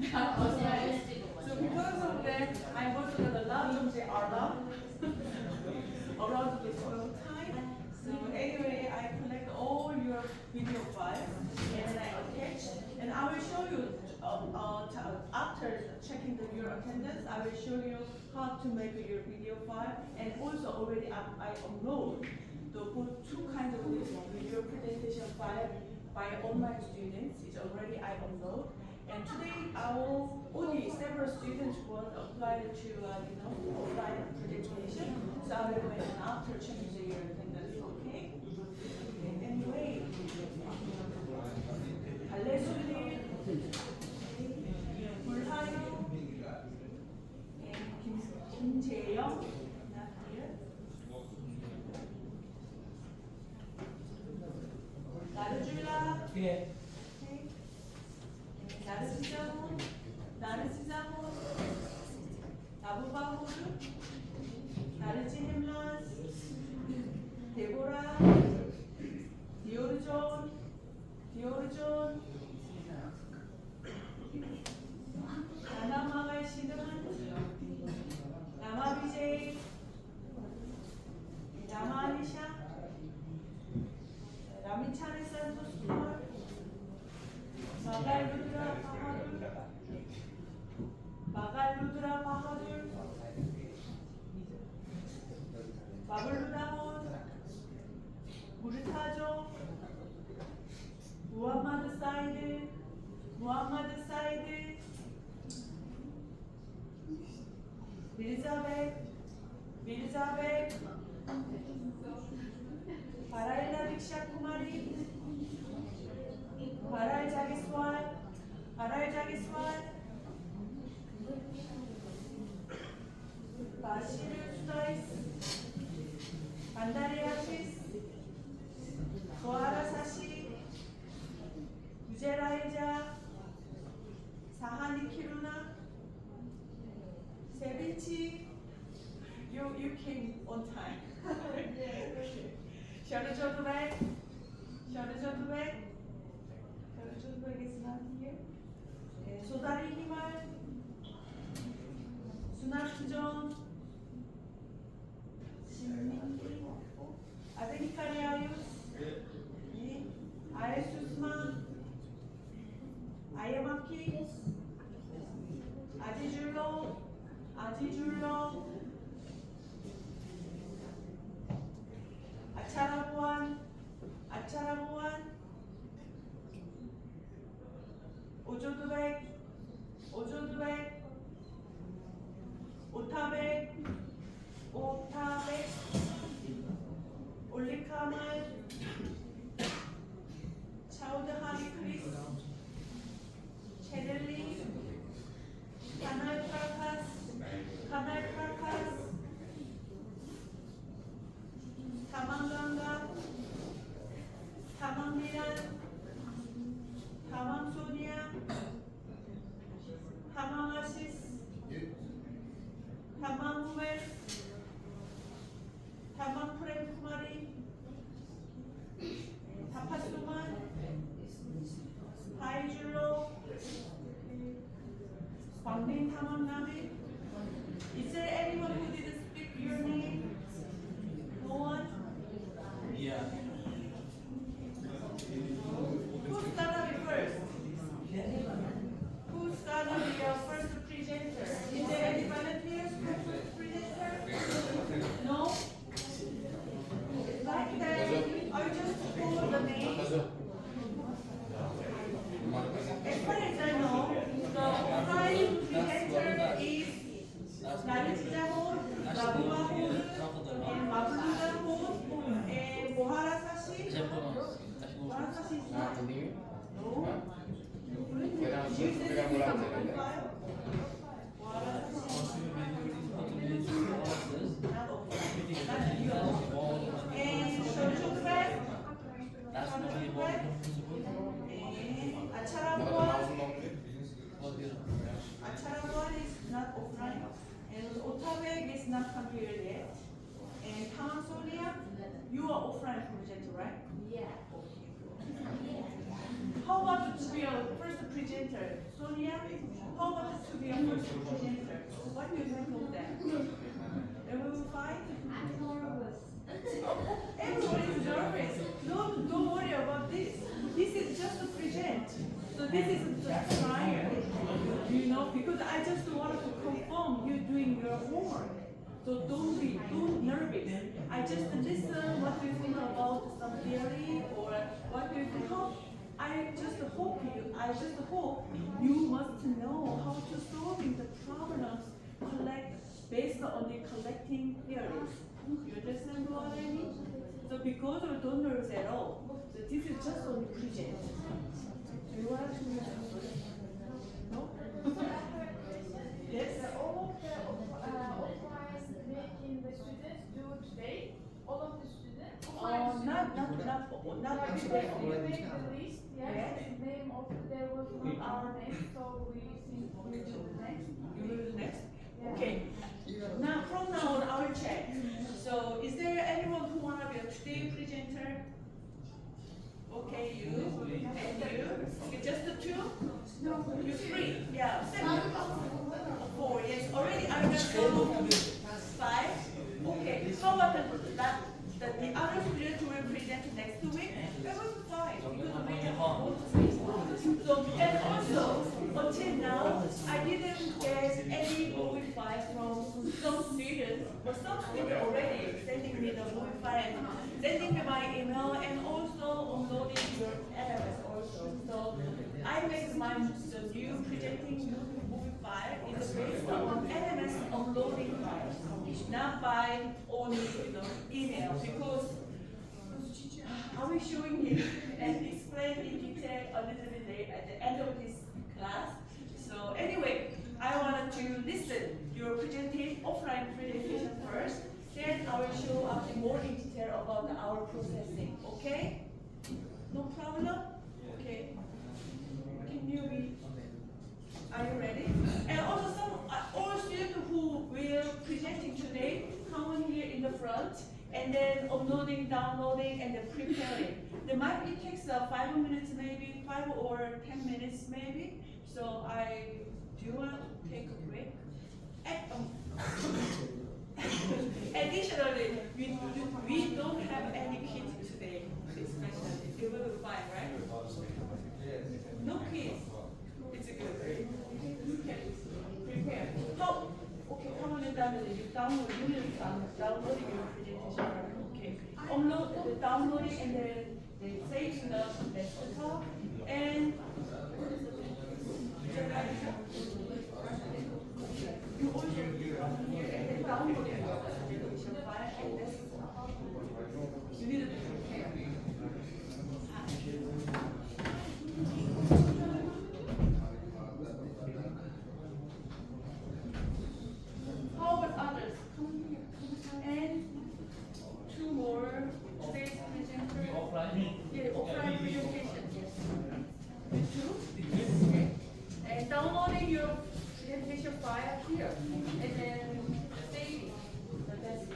So because of that, I'm also gonna love them say are love around this whole time. So anyway, I collect all your video files and then I attach, and I will show you after checking your attendance. I will show you how to make your video file, and also already I upload the two kinds of video presentation file by all my students. It's already I upload. And today, only several students will apply to, apply presentation. So I will wait after checking your attendance, okay? Anyway, 알레수리, 불하요, and 김재영, not here. 나르줄라. 예. 나르시자몬, 나부바호르, 나르지힘란스, 데보라, 디오르존, 나나마갈 시드한, 나마비제이, 나마니샤, 라미차레산 소스콜, 마갈루드라 바하둘, 마블루다혼, 무르타조, 무함마드 사이드, 밀자백, 바라일라 빅샤 쿠마리, 바랄 자기스왈, 바시르 수다이스, 반다레아시스, 소아라사시, 구제라이자, 사하니키루나, 세비치. You came on time. 샤르조드백 is not here. 소다리 히말, 수나스존, 신민기, 아데니카레아유스, 아에수스마, 아야마키, 아지줄로, 아차라부안, 오조드백, 오타백, 올리카말, 차우드하리 크리스, 체델리, 카날 프라카스, 타망강가, 타망미란, 타망소니아, 타망아시스, 타망후메스, 타망프랭쿠마리, 타파수만, 파이줄로, 광빈 타망나비. Is there anyone who didn't speak your name? No one? Yeah. Who's gonna be first? Who's gonna be your first presenter? Is there any volunteers for first presenter? No? Like that, I just call the name. As far as I know, the prime presenter is 나르지자혼, 나부아혼, and 마블루다혼, and 보하라사시. 보하라사시 is not. No. And Shoshokbek, Acharabuan is not offline, and Otabek is not configured yet. And Sonia, you are offline presenter, right? Yeah. Okay. How about to be your first presenter, Sonia? How about to be a first presenter? What do you think of that? Everyone fine? I'm nervous. Everyone is nervous. Don't worry about this. This is just a present. So this is just trial. You know, because I just wanted to confirm you doing your homework. So don't be too nervous. I just listen what do you think about some theory or what do you think of. I just hope you must know how to solving the problems based on the collecting theories. You understand what I mean? So because of don't nervous at all. So this is just only present. Do you want to no? Yes? All of the offline making the students do today. All of the students. Not today. We make the list, yes. Yes. The name of there was not our name, so we think we do the next. You will do next? Yeah. Okay. Now from now on I will check. So is there anyone who wanna be a today presenter? Okay, you and you. Okay, just the two? No, You three? Yeah. Seven. Four, yes. Already I got five. Okay. How about the other students who will present next week? That was fine. Because we have both space. So and also until now I didn't get any movie file from some students, but some students already sending me the movie file and sending me my email and also uploading your LMS also. So I make the new presenting movie file is based on LMS uploading file, not by only email because I will showing you and explain in detail a little bit later at the end of this class. So anyway, I wanted to listen your offline presentation first. Then I will show up more in detail about our processing. Okay? No problem? Okay. Can you be? Are you ready? And also all students who will presenting today, come on here in the front. And then uploading, downloading, and then preparing. There might be takes 5 minutes, maybe 5 or 10 minutes, maybe. So do you want to take a break? Additionally, we don't have any kids today, especially. You will be fine, right? No kids. It's a good thing. You can prepare. How? Okay, come on and download. You downloading your presentation. Okay. Upload the downloading and then they save in the desktop and you also download your presentation file and desktop. You need to prepare. How about others? And two more today's presenter. Yeah, offline presentation. Yes. You two? Okay. And downloading your presentation file here. And then saving. So that's it.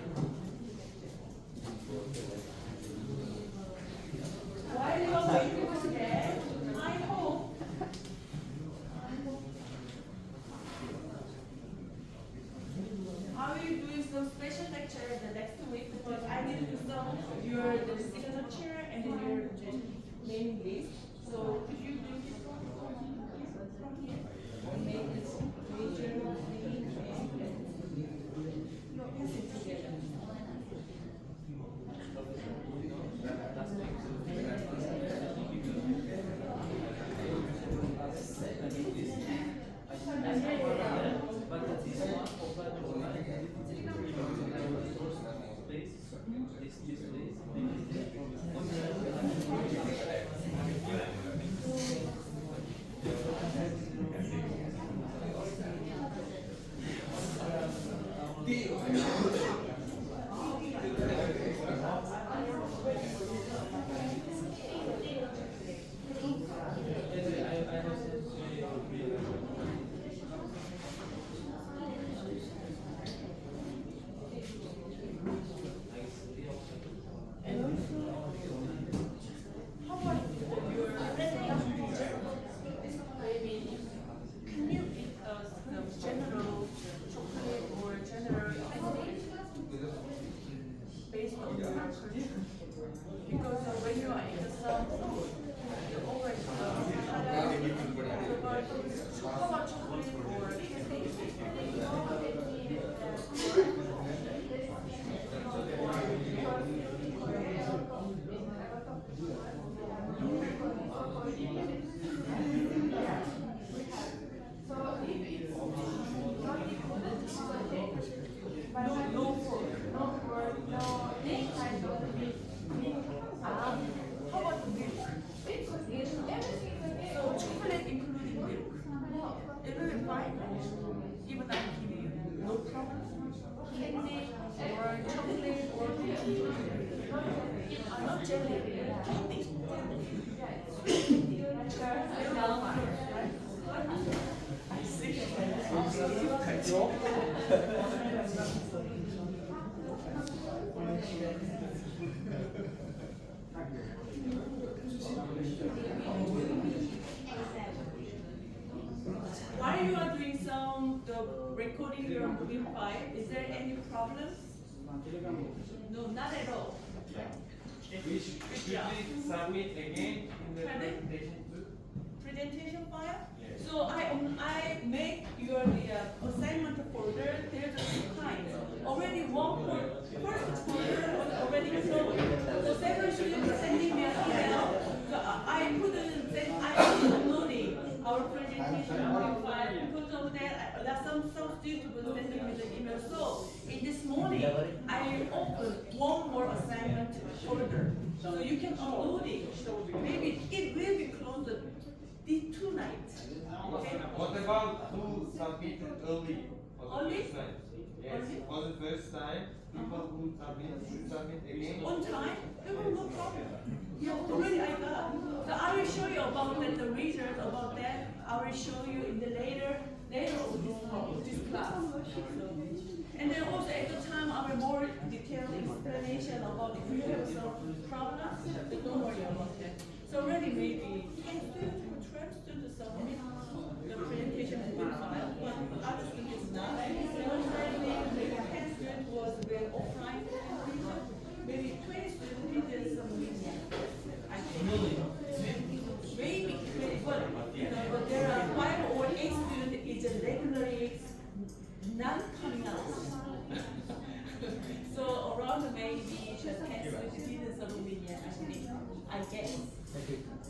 While you are waiting for that, I hope I will do some special lecture the next week because I need to do some the signature and then your name list. So if you do this one from here, make this major name and pass it together. How about your maybe can you Not jelly. Candy. I see. While you are doing the recording your movie file, is there any problems? No, not at all. We should it submit again in the Pardon? presentation too? Presentation file? Yes. So I make your assignment folder. There's a two kinds. Already one first folder was already closed. So several students sending me an email. So I couldn't send. I was uploading our presentation file because of that. Some students were sending me the email. So in this morning I opened one more assignment folder. So you can upload it. Maybe it will be closed tonight. Okay? What about who submitted early for the Early? first time? Yes, Early? for the first time, people who should submit again. On time? There was no problem. Yeah, already I got. So I will show you about the result about that. I will show you in the later of this class. And then also at the time I will more detailed explanation about if you have some problems, don't worry about that. So already maybe 10 students or 12 students submit the presentation file, but other students not. One time maybe 10 students was offline, maybe 20 students didn't submit. I think maybe 20, but there are 5 or 8 students is regularly not coming out. So around maybe just 10 students didn't submit yet, I think. I guess.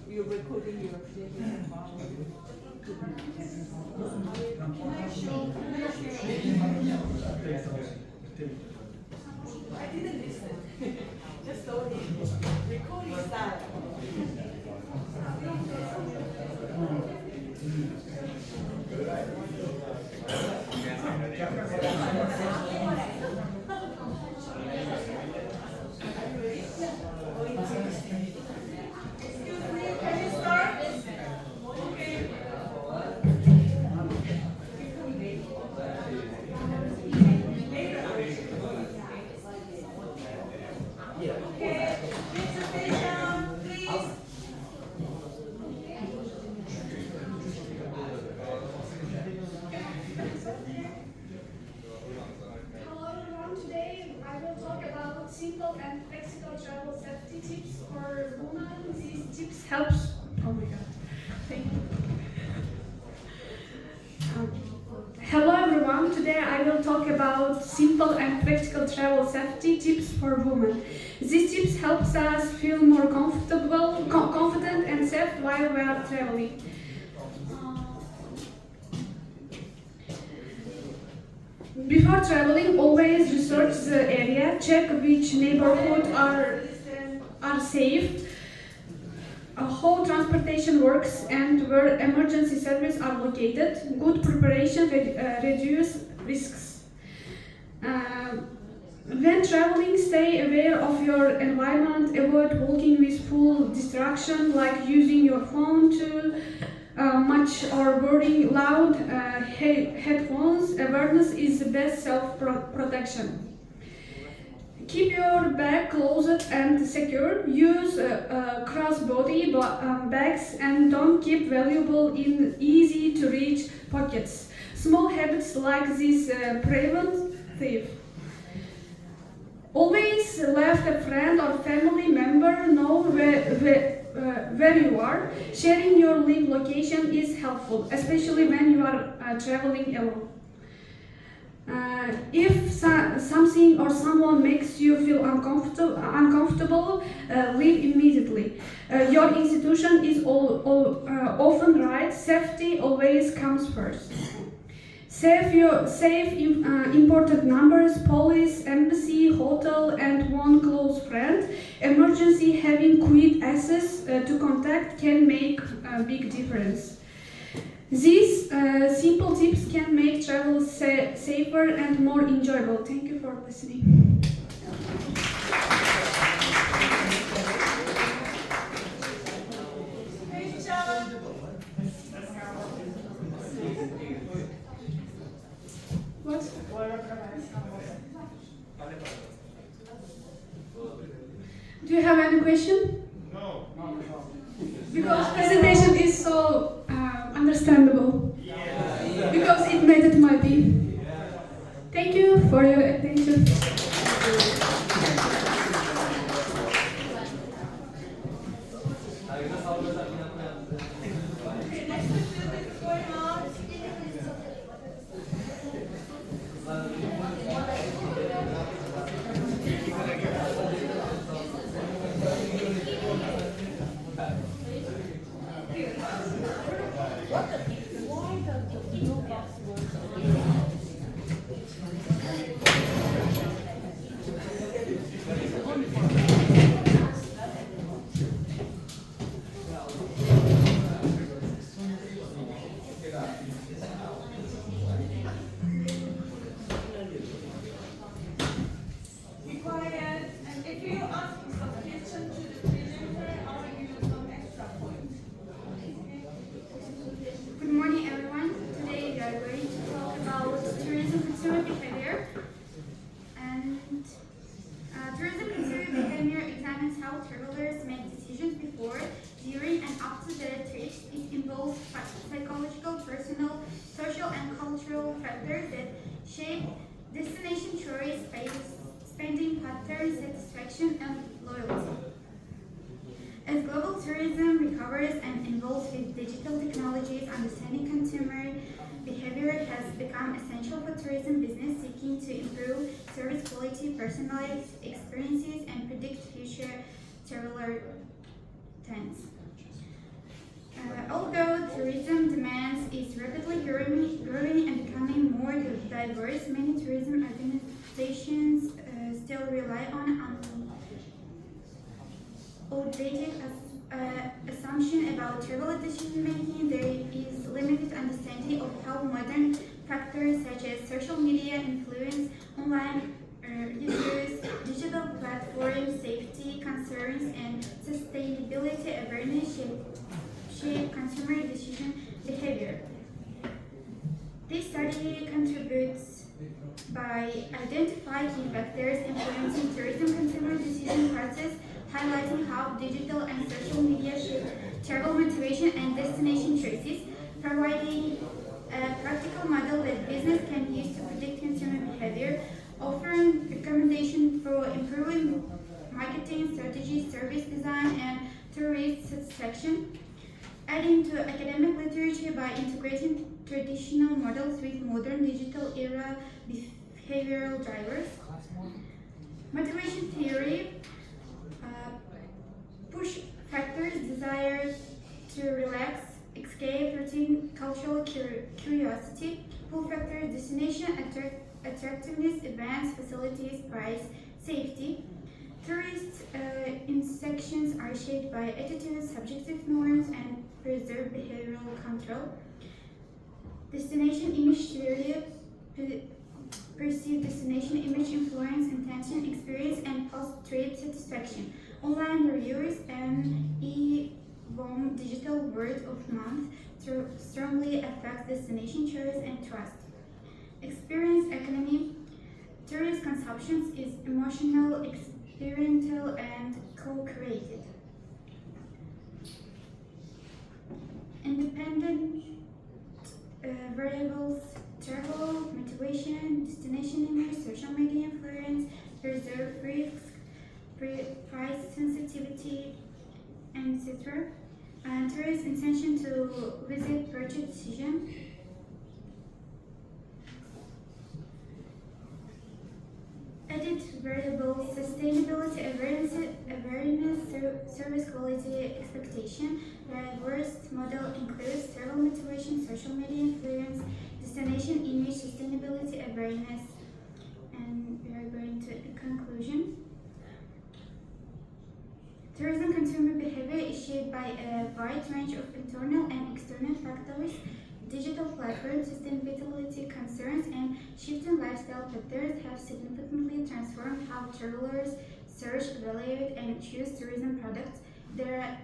You're recording your presentation file. Can I show? I didn't listen. Just only recording style. Excuse me, can you start? Okay. Okay, presentation, please. Hello everyone, today I will talk about simple and practical travel safety tips for women. These tips helps. Oh my god. Thank you. Hello everyone, today I will talk about simple and practical travel safety tips for women. These tips helps us feel more comfortable, confident and safe while we are traveling. Before traveling, always research the area, check which neighborhood are safe, how transportation works, and where emergency services are located. Good preparation reduce risks. When traveling, stay aware of your environment, avoid walking with full distraction like using your phone too much or wearing loud headphones. Awareness is the best self-protection. Keep your bag closed and secure. Use crossbody bags and don't keep valuable in easy-to-reach pockets. Small habits like this prevent theft. Always let a friend or family member know where you are. Sharing your live location is helpful, especially when you are traveling alone. If something or someone makes you feel uncomfortable, leave immediately. Your institution is often right. Safety always comes first. Save important numbers, police, embassy, hotel, and one close friend. Emergency having quick access to contact can make a big difference. These simple tips can make travel safer and more enjoyable. Thank you for listening. What? Do you have any question? No. Because presentation is so understandable. Because it made it my be. Thank you for your attention. Okay, next question is going on. Be quiet, and if you ask some question to the presenter, I will give you some extra points. Good morning, everyone. Today we are going to talk about tourism consumer behavior. And tourism consumer behavior examines how travelers make decisions before, during, and after their trips. It involves psychological, personal, social, and cultural factors that shape destination choice, spending patterns, satisfaction, and loyalty. As global tourism recovers and evolves with digital technologies, understanding consumer behavior has become essential for tourism business seeking to improve service quality, personalize experiences, and predict future traveler trends. Although tourism demands is rapidly growing and becoming more diverse, many tourism organizations still still rely on outdated assumption about travel decision making. There is limited understanding of how modern factors such as social media influence online users, digital platforms, safety concerns, and sustainability awareness shape consumer decision behavior. This study contributes by identifying key factors influencing tourism consumer decision process, highlighting how digital and social media shape travel motivation and destination choices, providing a practical model that business can use to predict consumer behavior, offering recommendations for improving marketing strategy, service design, and tourist satisfaction, adding to academic literature by integrating traditional models with modern digital era behavioral drivers. Motivation theory push factors, desire to relax, escape routine, cultural curiosity, pull factors, destination attractiveness, events, facilities, price, safety. Tourist intersections are shaped by attitudes, subjective norms, and preserved behavioral control. Destination image theory perceived destination image influence intention, experience, and post-trip satisfaction. Online reviewers and e-bomb digital word of mouth strongly affect destination choice and trust. Experience economy. Tourist consumption is emotional, experiential, and co-created. Independent variables: travel, motivation, destination image, social media influence, reserve risks, price sensitivity, etc. And tourist intention to visit, purchase decision. Edit variables: sustainability, awareness, service quality, expectation. Diverse model includes travel motivation, social media influence, destination image, sustainability, awareness. And we are going to a conclusion. Tourism consumer behavior is shaped by a wide range of internal and external factors. Digital platforms, sustainability concerns, and shifting lifestyle patterns have significantly transformed how travelers search, evaluate, and choose tourism products. Their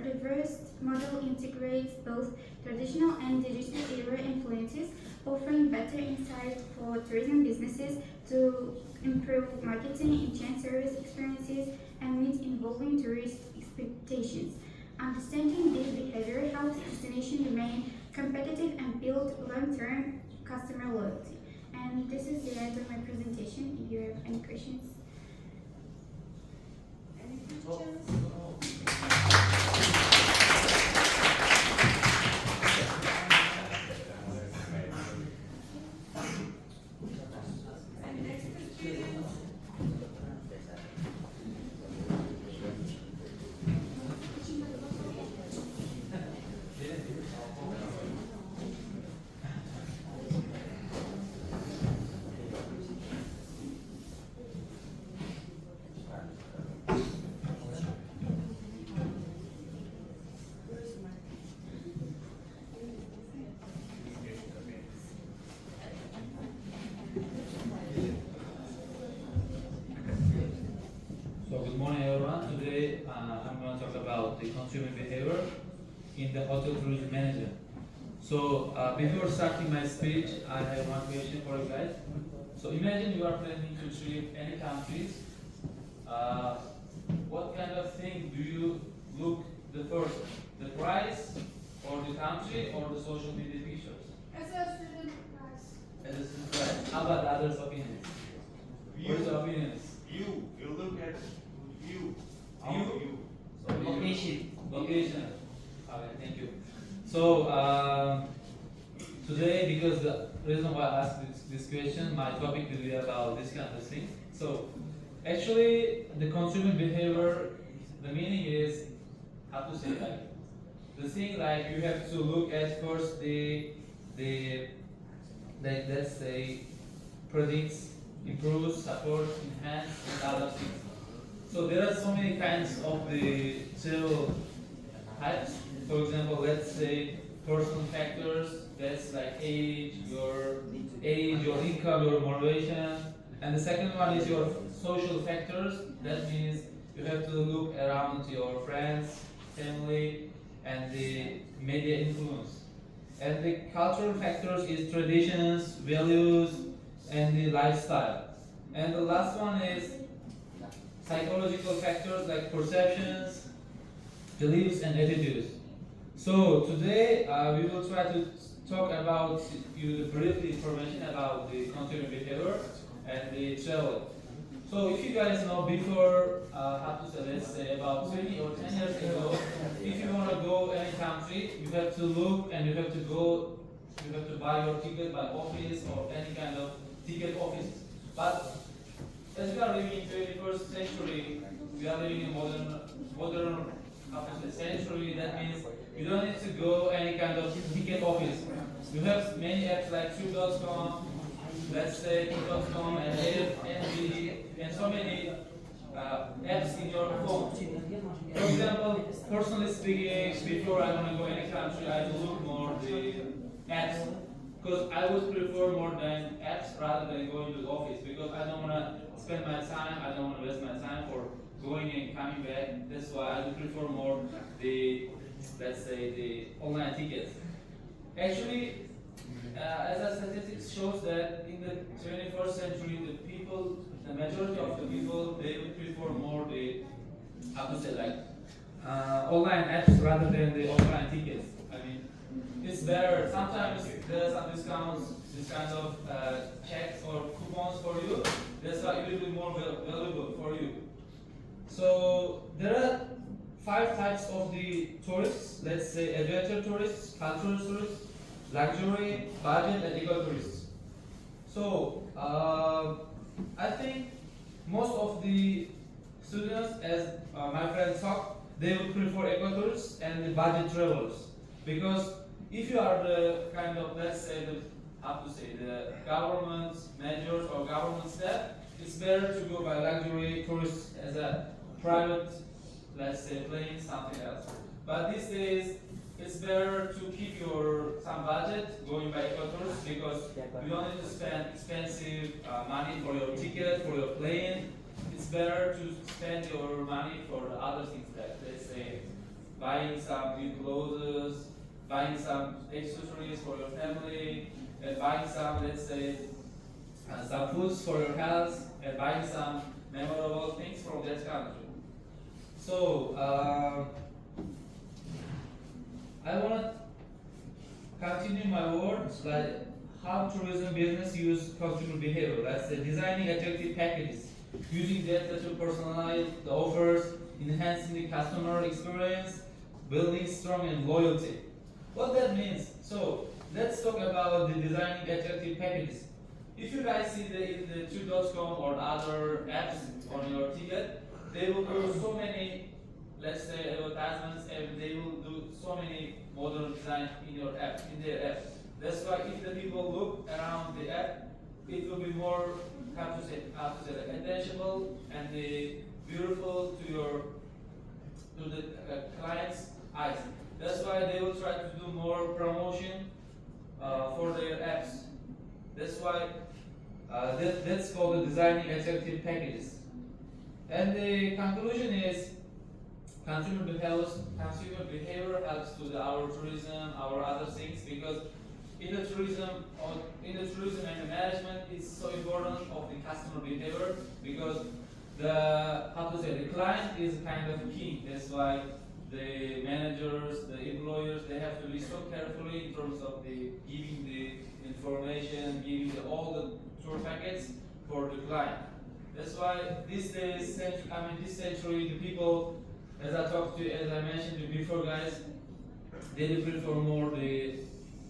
reverse model integrates both traditional and digital era influences, offering better insight for tourism businesses to improve marketing, enhance service experiences, and meet evolving tourist expectations. Understanding this behavior helps destinations remain competitive and build long-term customer loyalty. And this is the end of my presentation. If you have any questions. Any questions? And next question. So good morning everyone. Today I'm going to talk about the consumer behavior in the hotel tourism management. So before starting my speech, I have one question for you guys. So imagine you are planning to trip any countries. What kind of thing do you look the first? The price, or the country, or the social media pictures? As a student price. How about others' opinions? What is your opinions? You look at you. View. So location. Okay, thank you. So today, because the reason why I asked this question, my topic will be about this kind of thing. So actually, the consumer behavior, the meaning is how to say like the thing like you have to look at first the let's say predicts improve, support, enhance, and other things. So there are so many kinds of the travel types. For example, let's say personal factors, that's like age, your income, your motivation. And the second one is your social factors. That means you have to look around your friends, family, and the media influence. And the cultural factors is traditions, values, and the lifestyle. And the last one is psychological factors like perceptions, beliefs, and attitudes. So today we will try to talk about you briefly information about the consumer behavior and the travel. So if you guys know before, how to say, let's say about 20 or 10 years ago, if you want to go any country, you have to look and you have to go, you have to buy your ticket by office or any kind of ticket office. But as we are living in 21st century, we are living in modern how to say, century. That means you don't need to go any kind of ticket office. You have many apps like Trip.com, let's say Trip.com and Airbnb, and so many apps in your phone. For example, personally speaking, before I want to go any country, I look more the apps because I would prefer more than apps rather than going to the office because I don't want to spend my time, I don't want to waste my time for going and coming back. That's why I would prefer more the, let's say, the online tickets. Actually, as a statistics shows that in the 21st century, the people, the majority of the people, they would prefer more the, how to say, like, online apps rather than the offline tickets. I mean, it's better. Sometimes there are some discounts, this kind of checks or coupons for you. That's why it will be more valuable for you. So there are 5 types of the tourists. Let's say adventure tourists, cultural tourists, luxury, budget, and eco tourists. So I think most of the students, as my friends talk, they would prefer eco tourists and the budget travelers because if you are the kind of, let's say, the how to say, the government measures or government staff, it's better to go by luxury tourists as a private, let's say, plane, something else. But these days, it's better to keep your some budget going by eco tourists because you don't need to spend expensive money for your ticket, for your plane. It's better to spend your money for the other things like, let's say, buying some new clothes, buying some accessories for your family, and buying some, let's say, some foods for your health, and buying some memorable things from that country. So, I want to continue my words like how tourism business use consumer behavior. Let's say designing attractive packages, using data to personalize the offers, enhancing the customer experience, building strong and loyalty. What that means? So let's talk about the designing attractive packages. If you guys see in the Trip.com or other apps on your ticket, they will do so many, let's say, advertisements, and they will do so many modern design in your app, in their app. That's why if the people look around the app, it will be more, how to say, like attentional and beautiful to the client's eyes. That's why they will try to do more promotion for their apps. That's why that's called the designing attractive packages. And the conclusion is consumer behavior helps to our tourism, our other things, because in the tourism and the management, it's so important of the customer behavior because the client is kind of king. That's why the managers, the employers, they have to be so carefully in terms of the giving the information, giving all the tour packets for the client. That's why this century, the people, as I mentioned to you before, guys, they prefer more the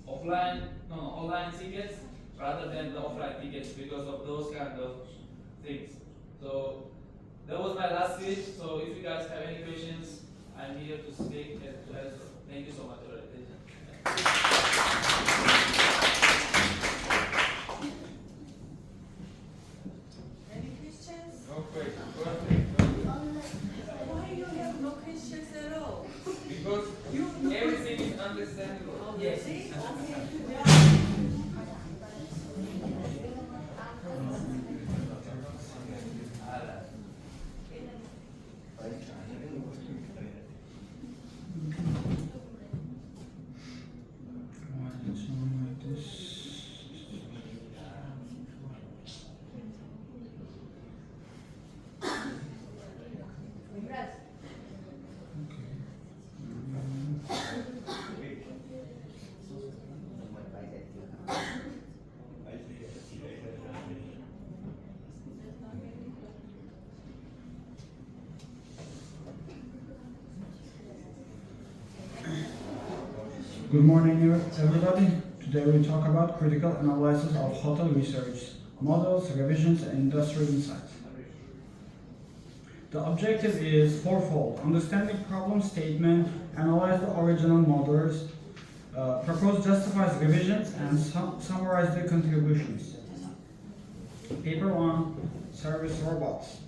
online tickets rather than the offline tickets because of those kind of things. So that was my last speech. So if you guys have any questions, I'm here to speak and to answer. Thank you so much for your attention. Why you have no questions at all? Because everything is understandable. Yes. See? Okay, good job. Why is it sound like this? Good morning, everybody. Today we talk about critical analysis of hotel research, models, revisions, and industry insights. The objective is fourfold: understanding problem statement, analyze the original models, propose justifies revisions, and summarize the contributions. Paper 1, Service Robots.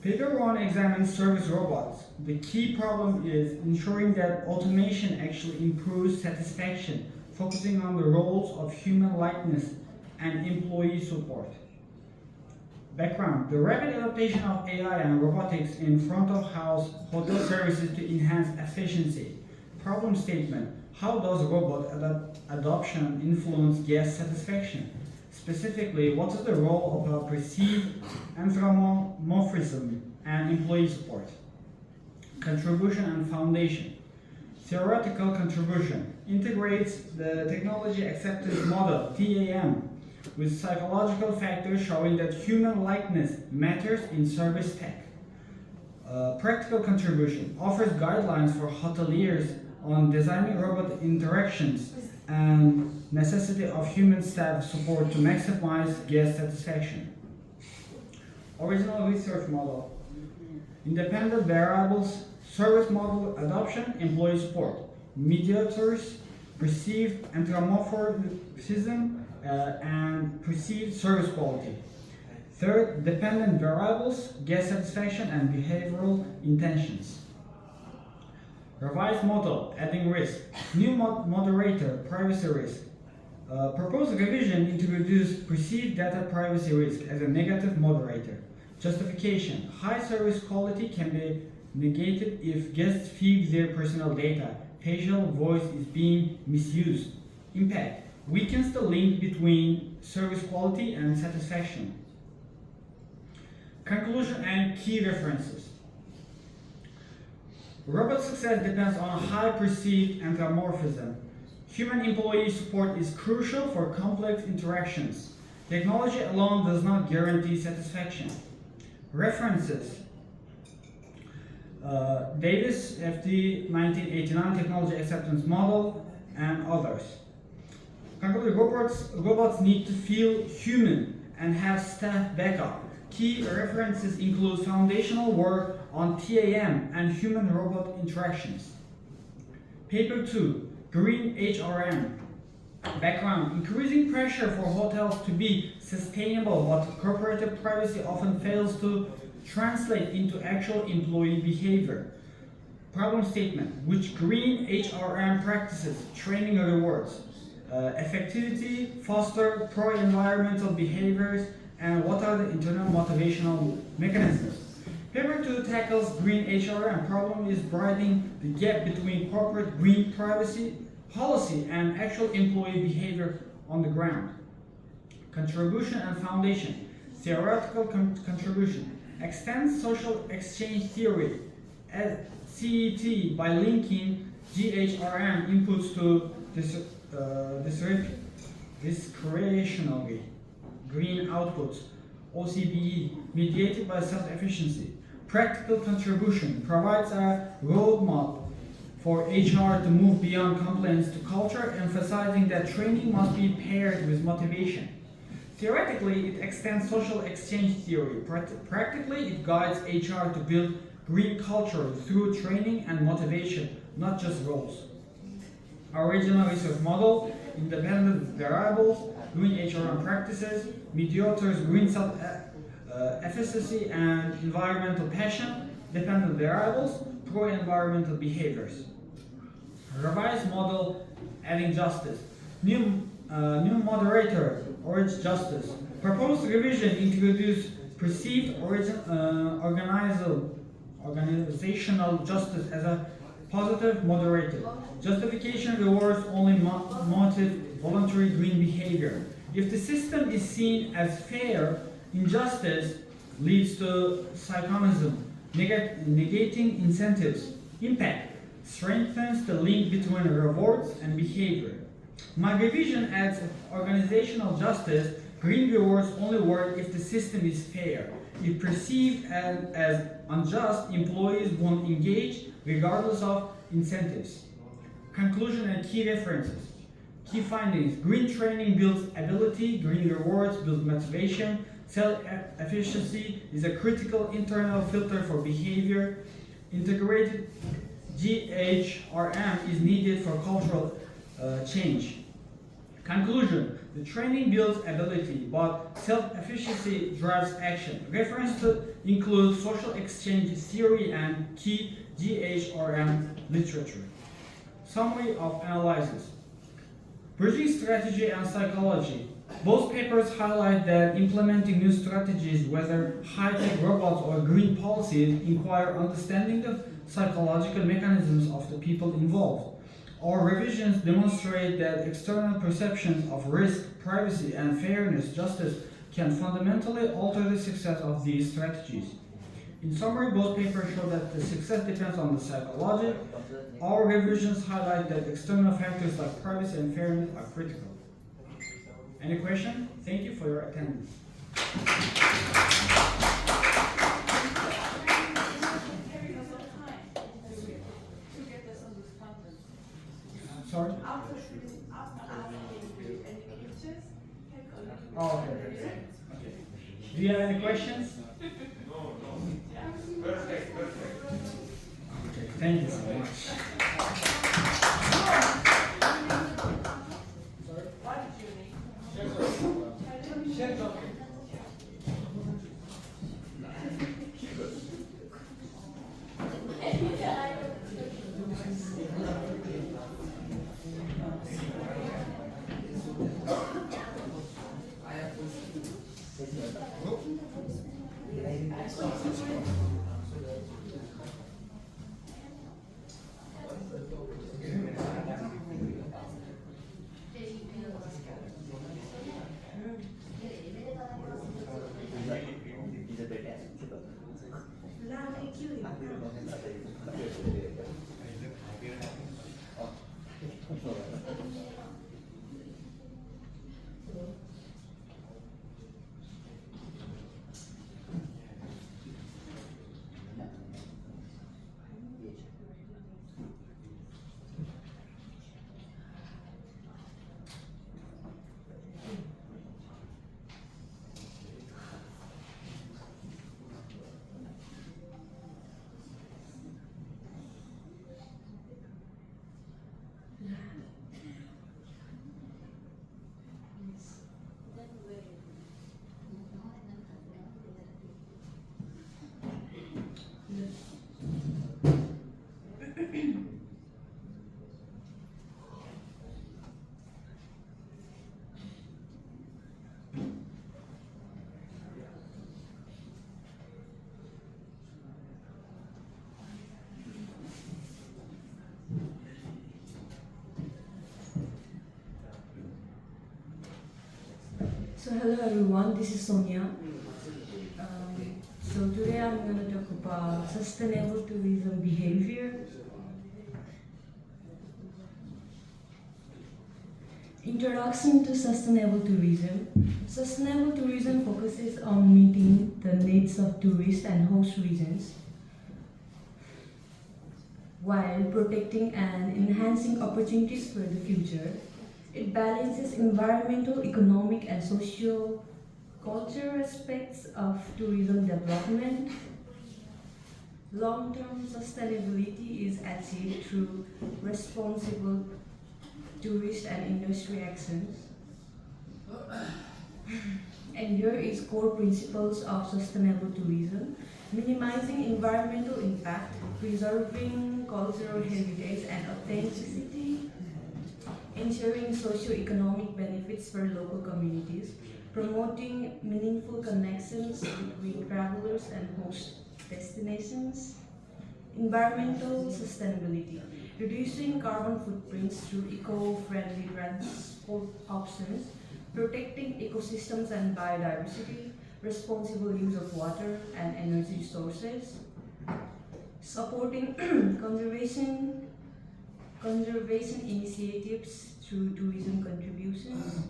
Paper 1 examines service robots. The key problem is ensuring that automation actually improves satisfaction, focusing on the roles of human likeness and employee support. Background: the rapid adaptation of AI and robotics in front-of-house hotel services to enhance efficiency. Problem statement: how does robot adoption influence guest satisfaction? Specifically, what is the role of a perceived anthropomorphism and employee support? Contribution and foundation. Theoretical contribution integrates the technology acceptance model (TAM) with psychological factors showing that human likeness matters in service tech. Practical contribution offers guidelines for hoteliers on designing robot interactions and necessity of human staff support to maximize guest satisfaction. Original research model. Independent variables, service model adoption, employee support. Mediators, perceived anthropomorphism, and perceived service quality. Third, dependent variables, guest satisfaction, and behavioral intentions. Revised model, adding risk. New moderator, privacy risk. Proposed revision introduce perceived data privacy risk as a negative moderator. Justification: high service quality can be negated if guests feed their personal data. Facial voice is being misused. Impact: weakens the link between service quality and satisfaction. Conclusion and key references. Robot success depends on high perceived anthropomorphism. Human employee support is crucial for complex interactions. Technology alone does not guarantee satisfaction. References: Davis, FD 1989 Technology Acceptance Model, and others. Conclude: robots need to feel human and have staff backup. Key references include foundational work on TAM and human-robot interactions. Paper 2, Green HRM. Background: increasing pressure for hotels to be sustainable, but corporate privacy often fails to translate into actual employee behavior. Problem statement: which green HRM practices training rewards, effectivity, foster pro-environmental behaviors, and what are the internal motivational mechanisms? Paper 2 tackles green HRM. Problem is bridging the gap between corporate green privacy policy and actual employee behavior on the ground. Contribution and foundation. Theoretical contribution. Extends social exchange theory at CET by linking GHRM inputs to discretionary green outputs, OCBE, mediated by self-efficiency. Practical contribution provides a roadmap for HR to move beyond complaints to culture, emphasizing that training must be paired with motivation. Theoretically, it extends social exchange theory. Practically, it guides HR to build green culture through training and motivation, not just roles. Original research model, independent variables, green HRM practices, mediators, green efficiency and environmental passion, dependent variables, pro-environmental behaviors. Revised model adding justice. New moderator urge justice. Proposed revision introduce perceived organizational justice as a positive moderator. Justification rewards only motive voluntary green behavior. If the system is seen as fair, injustice leads to psychonism, negating incentives. Impact strengthens the link between rewards and behavior. My revision adds organizational justice. Green rewards only work if the system is fair. If perceived as unjust, employees won't engage regardless of incentives. Conclusion and key references. Key findings. Green training builds ability, green rewards build motivation, self-efficiency is a critical internal filter for behavior, integrated GHRM is needed for cultural change. Conclusion. The training builds ability, but self-efficiency drives action. Reference to include social exchange theory and key GHRM literature. Summary of analysis. Bridging strategy and psychology. Both papers highlight that implementing new strategies, whether high-tech robots or green policies, require understanding the psychological mechanisms of the people involved. Our revisions demonstrate that external perceptions of risk, privacy, and fairness justice can fundamentally alter the success of these strategies. In summary, both papers show that the success depends on the psychology. Our revisions highlight that external factors like privacy and fairness are critical. Any question? Thank you for your attendance. Sorry? After asking any questions, take a look. Oh, okay. Okay. Do you have any questions? Perfect. Okay, thank you so much. What did you need? So hello everyone, this is Sonia. So today I'm going to talk about sustainable tourism behavior. Introduction to sustainable tourism. Sustainable tourism focuses on meeting the needs of tourists and host regions while protecting and enhancing opportunities for the future. It balances environmental, economic, and socio-cultural aspects of tourism development. Long-term sustainability is achieved through responsible tourist and industry actions. And here is core principles of sustainable tourism: minimizing environmental impact, preserving cultural heritage and authenticity, ensuring socio-economic benefits for local communities, promoting meaningful connections between travelers and host destinations, environmental sustainability, reducing carbon footprints through eco-friendly transport options, protecting ecosystems and biodiversity, responsible use of water and energy sources, supporting conservation initiatives through tourism contributions,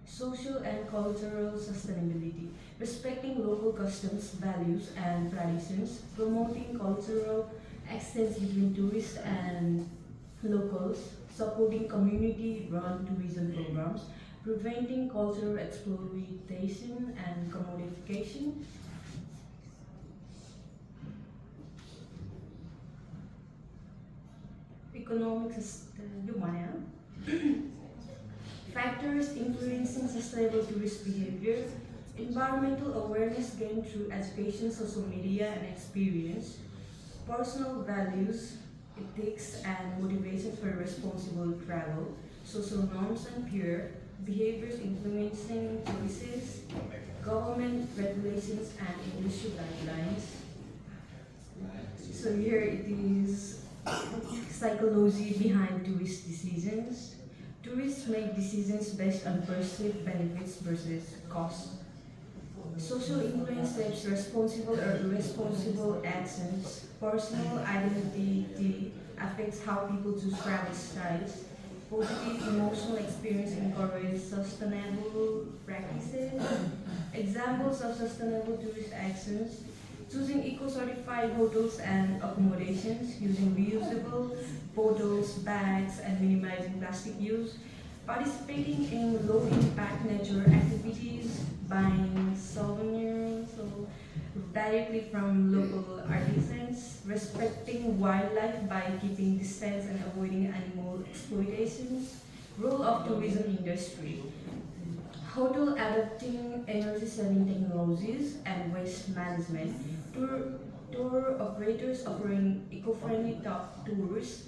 social and cultural sustainability, respecting local customs, values, and traditions, promoting cultural exchange between tourists and locals, supporting community-run tourism programs, preventing cultural exploitation and commodification, economic factors influencing sustainable tourist behavior, environmental awareness gained through education, social media, and experience, personal values, ethics, and motivation for responsible travel, social norms and peer behaviors influencing choices, government regulations, and industry guidelines. So here it is psychology behind tourist decisions. Tourists make decisions based on perceived benefits versus costs. Social influence shapes responsible or irresponsible actions. Personal identity affects how people choose travel styles. Positive emotional experience encourages sustainable practices. Examples of sustainable tourist actions: choosing eco-certified hotels and accommodations, using reusable bottles, bags, and minimizing plastic use, participating in low-impact nature activities, buying souvenirs directly from local artisans, respecting wildlife by keeping distance and avoiding animal exploitation. Role of tourism industry: hotel adopting energy-saving technologies and waste management, tour operators offering eco-friendly tours,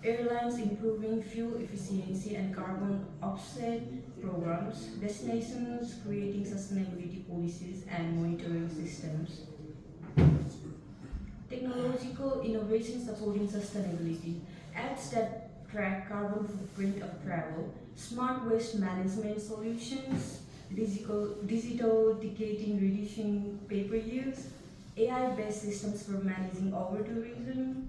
airlines improving fuel efficiency and carbon offset programs, destinations creating sustainability policies and monitoring systems. Technological innovation supporting sustainability, apps that track carbon footprint of travel, smart waste management solutions, digital ticketing reducing paper use, AI-based systems for managing over-tourism.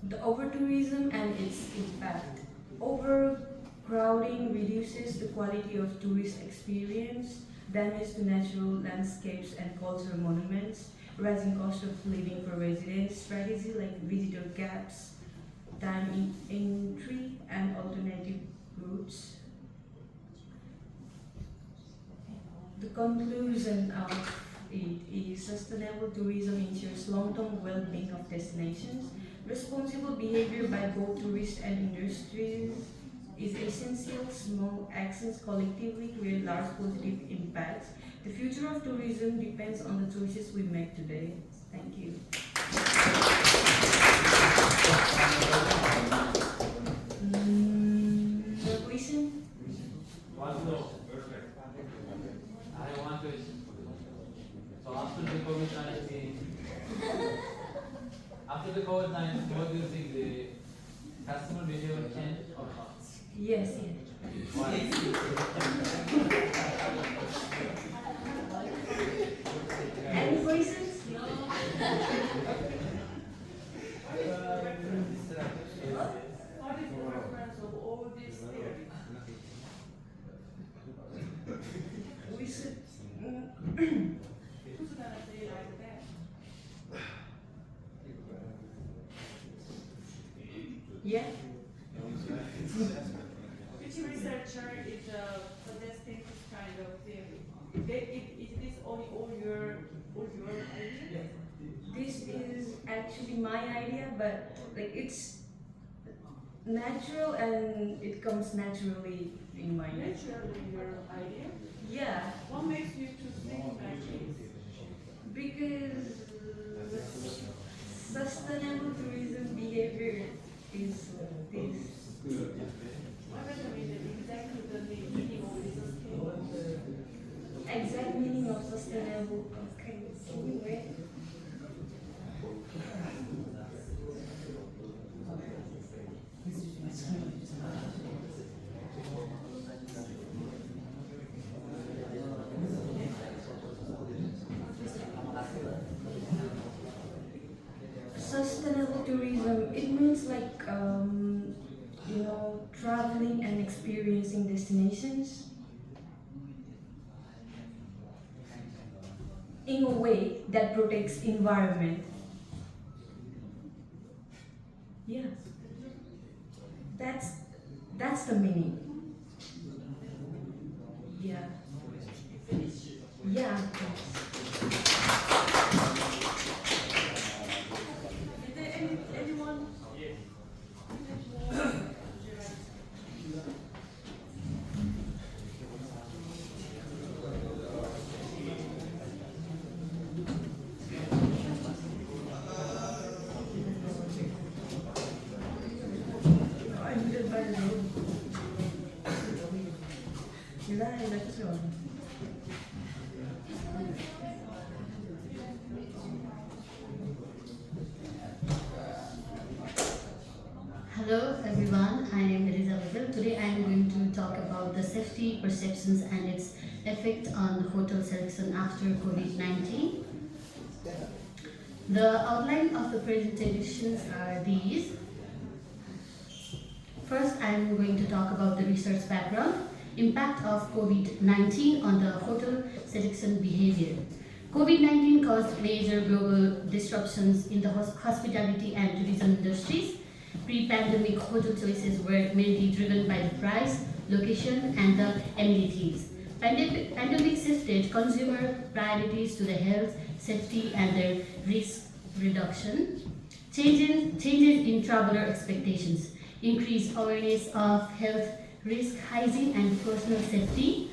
The over-tourism and its impact. Overcrowding reduces the quality of tourist experience, damage to natural landscapes and cultural monuments, rising cost of living for residents, strategy like visitor caps, time entry, and alternative routes. The conclusion of it is sustainable tourism ensures long-term well-being of destinations. Responsible behavior by both tourists and industries is essential. Small actions collectively create large positive impacts. The future of tourism depends on the choices we make today. Thank you. No question? One no. Perfect. I have one question. So after the COVID-19, what do you think the customer behavior changed or not? Yes. Why? Any questions? What is the reference of all these theories? We should. Who's gonna say like that? Yeah. Which researcher is suggesting this kind of theory? Is this all your idea? This is actually my idea, but like it's natural and it comes naturally in mind. Naturally, your idea. Yeah, What makes you to think like this? because sustainable tourism behavior is this. What recommended exactly the meaning of business case? Exact meaning of sustainable. Okay, can you wait? Sustainable tourism, it means like traveling and experiencing destinations in a way that protects environment. Yeah, that's the meaning. Yeah. Yeah. Is there anyone? I'm good by the road. Là cái rồi. Hello everyone, I am Elizabeth. Today I am going to talk about the safety perceptions and its effect on hotel selection after COVID-19. The outline of the presentations are these. First, I am going to talk about the research background, impact of COVID-19 on the hotel selection behavior. COVID-19 caused major global disruptions in the hospitality and tourism industries. Pre-pandemic hotel choices were mainly driven by the price, location, and the amenities. Pandemic shifted consumer priorities to the health, safety, and their risk reduction. Changes in traveler expectations, increased awareness of health risk, hygiene, and personal safety.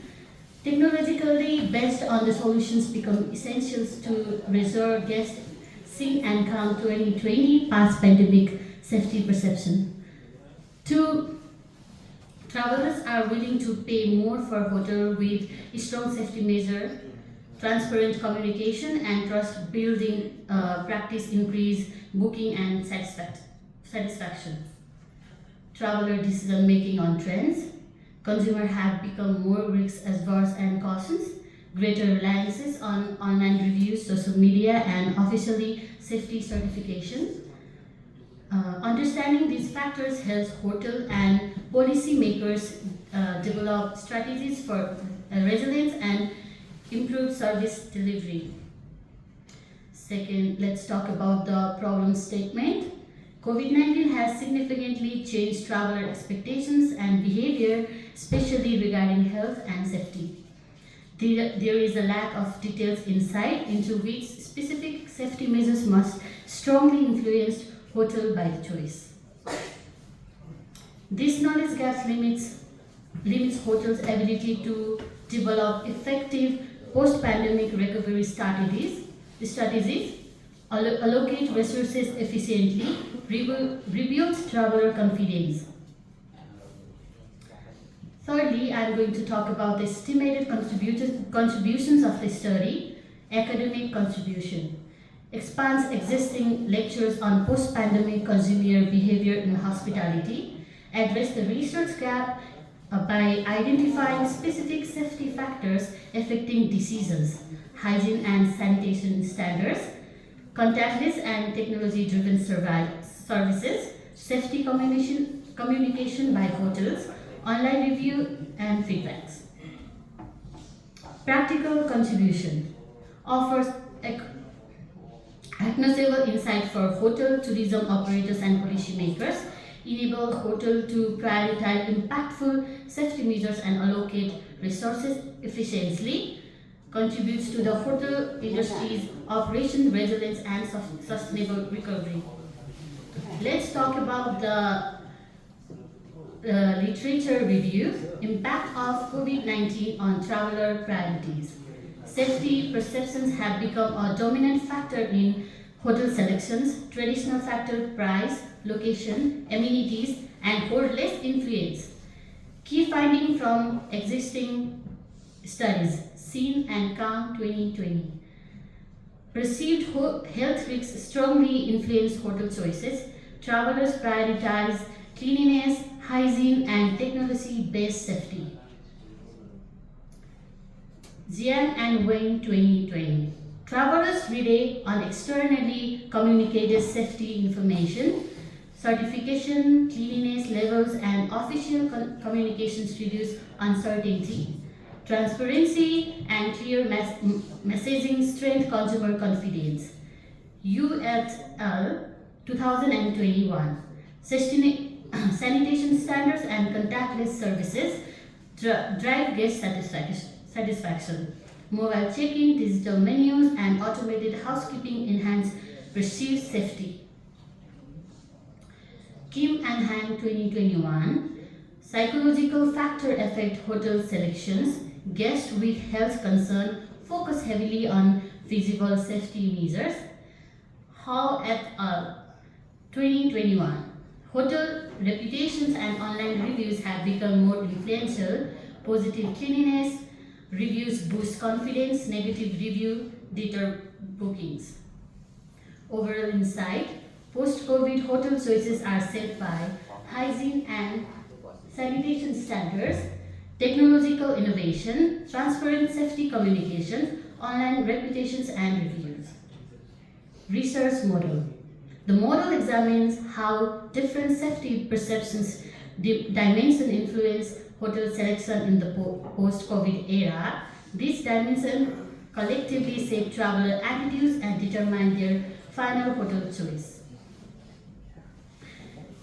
Technologically based on the solutions become essentials to reserve guests, sing and calm 2020 past pandemic safety perception. Two, travelers are willing to pay more for hotel with strong safety measure, transparent communication, and trust building practice increase booking and satisfaction. Traveler decision making on trends. Consumers have become more risk averse and cautious. Greater reliances on online reviews, social media, and officially safety certifications. Understanding these factors helps hotel and policy makers develop strategies for resilience and improved service delivery. Second, let's talk about the problem statement. COVID-19 has significantly changed traveler expectations and behavior, especially regarding health and safety. There is a lack of detailed insight into which specific safety measures must strongly influence hotel by choice. This knowledge gap limits hotels' ability to develop effective post-pandemic recovery strategies, allocate resources efficiently, rebuild traveler confidence. Thirdly, I am going to talk about the estimated contributions of the study, academic contribution. Expands existing lectures on post-pandemic consumer behavior in hospitality, address the research gap by identifying specific safety factors affecting decisions, hygiene and sanitation standards, contactless and technology-driven services, safety communication by hotels, online review and feedbacks. Practical contribution offers actionable insight for hotel, tourism operators and policymakers, enable hotel to prioritize impactful safety measures and allocate resources efficiently, contributes to the hotel industry's operation resilience and sustainable recovery. Let's talk about the literature review, impact of COVID-19 on traveler priorities. Safety perceptions have become a dominant factor in hotel selections. Traditional factor price, location, amenities, and hold less influence. Key finding from existing studies, Seen and Kang 2020. Perceived health risks strongly influence hotel choices. Travelers prioritize cleanliness, hygiene, and technology-based safety. Jiang and Wayne 2020. Travelers rely on externally communicated safety information. Certification, cleanliness levels, and official communications reduce uncertainty. Transparency and clear messaging strengthen consumer confidence. UFL 2021. Sanitation standards and contactless services drive guest satisfaction. Mobile check-in, digital menus, and automated housekeeping enhance perceived safety. Kim and Han 2021. Psychological factor affect hotel selections. Guests with health concern focus heavily on visible safety measures. Hall et al. 2021. Hotel reputations and online reviews have become more influential. Positive cleanliness reviews boost confidence, negative review deter bookings. Overall insight, post-COVID hotel choices are set by hygiene and sanitation standards, technological innovation, transparent safety communication, online reputations and reviews. Research model. The model examines how different safety perceptions dimension influence hotel selection in the post-COVID era. These dimensions collectively shape traveler attitudes and determine their final hotel choice.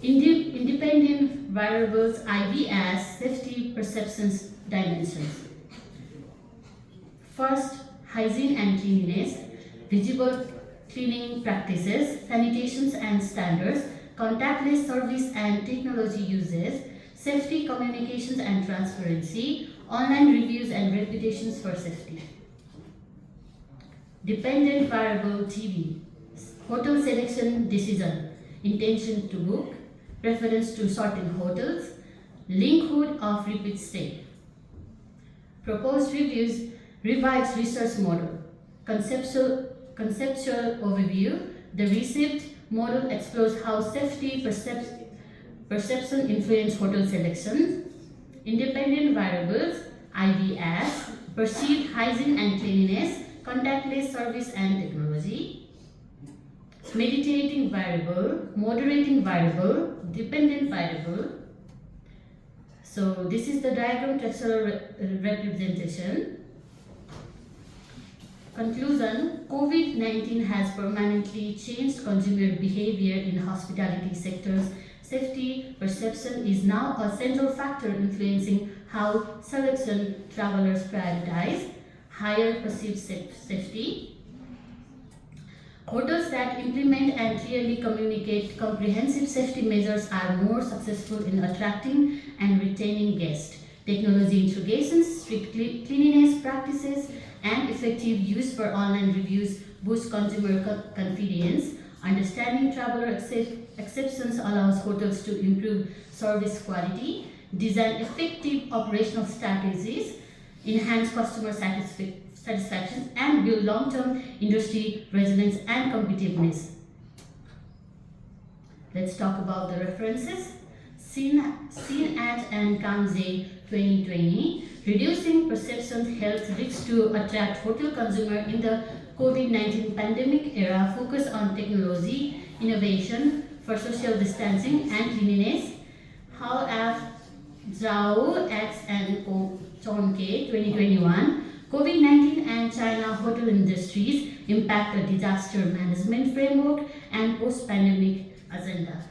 Independent variables IVS safety perceptions dimensions. First, hygiene and cleanliness, visible cleaning practices, sanitations and standards, contactless service and technology uses, safety communications and transparency, online reviews and reputations for safety. Dependent variable TV, hotel selection decision, intention to book, preference to certain hotels, likelihood of repeat stay. Proposed reviews revives research model. Conceptual overview. The received model explores how safety perception influence hotel selection. Independent variables IVS, perceived hygiene and cleanliness, contactless service and technology. Meditating variable, moderating variable, dependent variable. So this is the diagram textual representation. Conclusion, COVID-19 has permanently changed consumer behavior in hospitality sectors. Safety perception is now a central factor influencing how selection travelers prioritize, higher perceived safety. Hotels that implement and clearly communicate comprehensive safety measures are more successful in attracting and retaining guests. Technology integrations, strict cleanliness practices, and effective use for online reviews boost consumer confidence. Understanding traveler exceptions allows hotels to improve service quality, design effective operational strategies, enhance customer satisfaction, and build long-term industry resilience and competitiveness. Let's talk about the references. Seen at and Kanze 2020, reducing perception health risks to attract hotel consumer in the COVID-19 pandemic era, focus on technology, innovation for social distancing and cleanliness. How F. Zhao X and Chonke 2021, COVID-19 and China hotel industries impact the disaster management framework and post-pandemic agenda.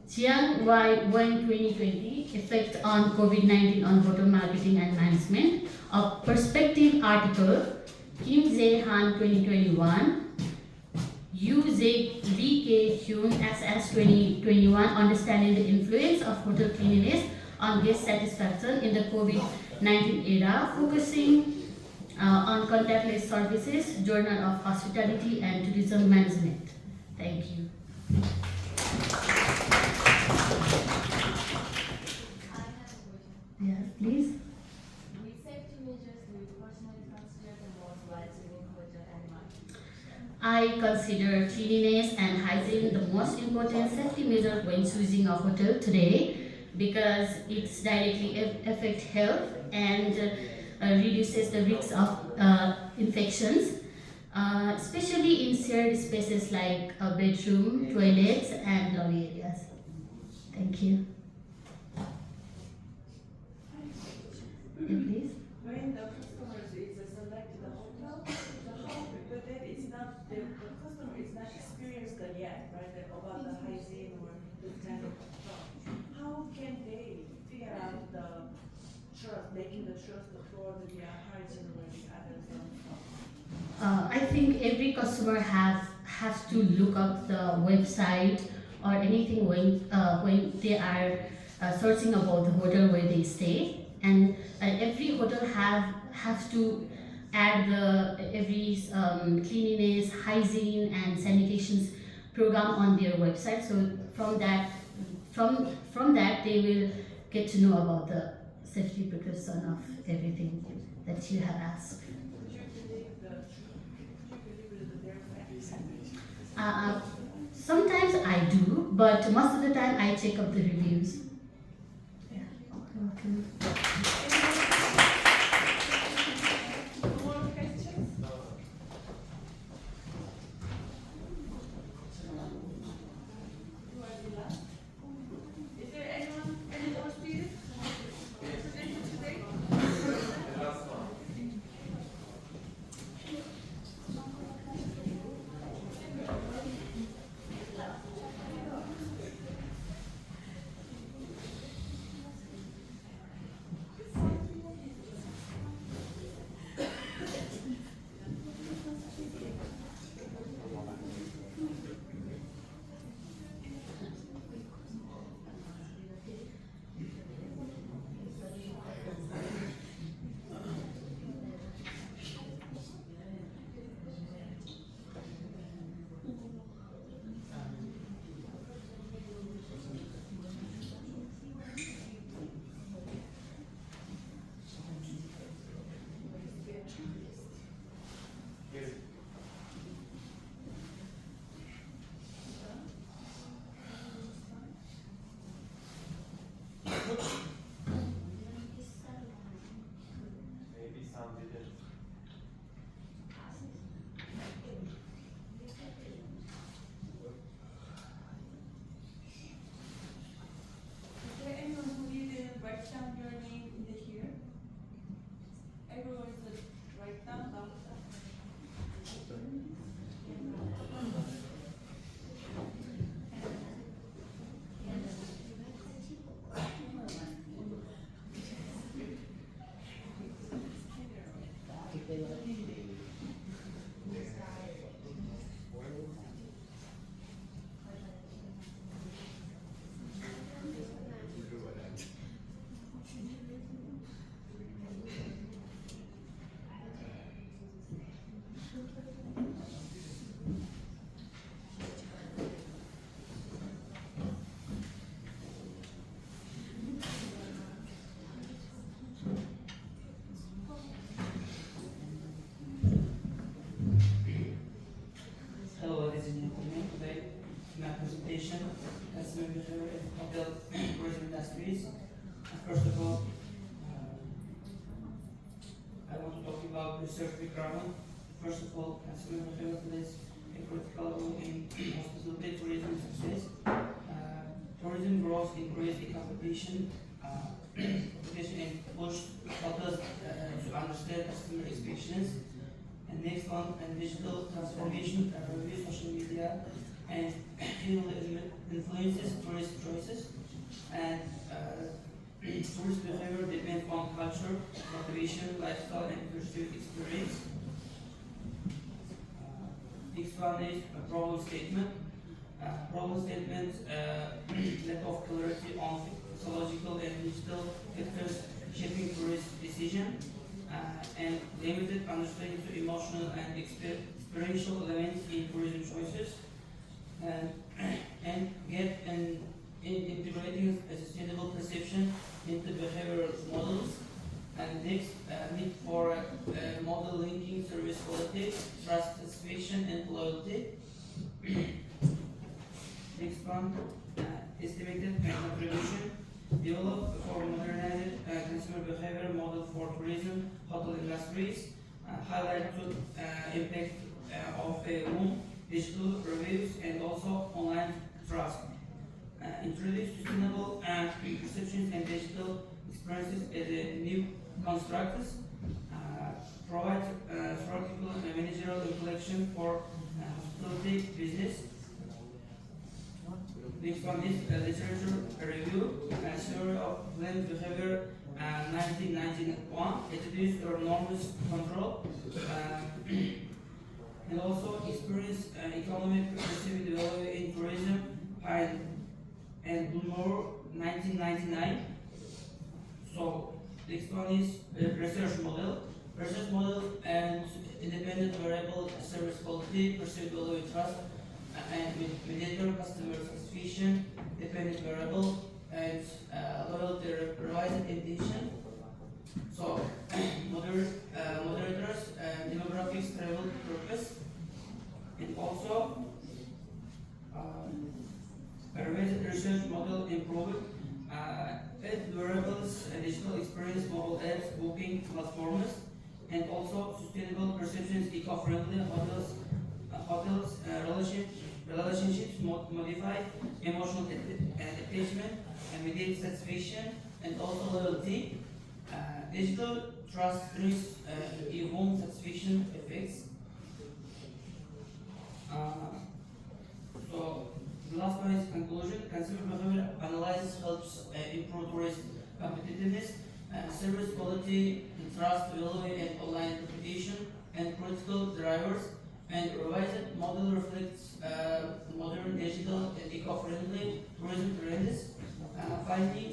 Jiang Y 2020, effect on COVID-19 on hotel marketing and management. A perspective article, Kim Jae Han 2021, UZVK Hyun SS 2021, Understanding the Influence of Hotel Cleanliness on Guest Satisfaction in the COVID-19 Era, focusing on contactless services, Journal of Hospitality and Tourism Management. Thank you. Yes, please. Which safety measures do you personally consider the most while choosing hotel and why? I consider cleanliness and hygiene the most important safety measure when choosing a hotel today because it directly affects health and reduces the risk of infections, especially in shared spaces like a bedroom, toilets, and lobby areas. Thank you. Yeah, please. When the customers is selected the hotel, but then it's not the customer is not experienced yet, right? About the hygiene or this kind of stuff. How can they figure out the trust, making the trust toward the hygiene or the other stuff? I think every customer has to look up the website or anything when they are searching about the hotel where they stay, and every hotel has to add the every cleanliness, hygiene, and sanitations program on their website. So from that they will get to know about the safety precaution of everything that you have asked. Would you believe that they're facts? Sometimes I do, but most of the time I check up the reviews. Yeah. Okay. More questions? You are the last. Is there anyone, any more students? Presented today? The last one. Maybe some didn't. Is there anyone who didn't write down your name in the here? Everyone is write down now. Hello, ladies and gentlemen. Today, in my presentation, as member of hotel tourism industries. First of all, I want to talk about research requirement. First of all, as member plays a critical role in hospitality tourism success. Tourism grows increase in competition, and push hotels to understand customer expectations. And next one, and digital transformation, review social media, and heavily influences tourist choices. And tourist behavior depends on culture, motivation, lifestyle, and pursuit experience. Next one is a problem statement. Problem statement lack of clarity on psychological and digital factors shaping tourist decision, and limited understanding to emotional and experiential elements in tourism choices, and gap in integrating a sustainable perception into behavioral models, and next need for model linking service quality, trust, satisfaction, and loyalty. Next one, estimated contribution. Develop for modernized consumer behavior model for tourism, hotel industries. Highlight to impact of room, digital reviews, and also online trust. Introduce sustainable perceptions and digital experiences as a new constructs. Provide theoretical and managerial reflection for hospitality business. Next one is literature review, theory of blend behavior, 1991, introduced enormous control, and also experience economic perceived value in tourism, and more 1999. So next one is research model. Research model and independent variable service quality, perceived value trust, and mediator customer satisfaction, dependent variable, and loyalty revised intention. So moderators, demographics, travel purpose, and also a revised research model improved, add variables, digital experience, mobile apps, booking platforms, and also sustainable perceptions, eco-friendly hotels, relationships, modify emotional attachment, immediate satisfaction, and also loyalty. Digital trust risk, home satisfaction effects. So the last one is conclusion. Consumer behavior analysis helps improve tourist competitiveness, service quality, trust, value, and online reputation, and critical drivers. And revised model reflects modern, digital, and eco-friendly tourism trends. Finally,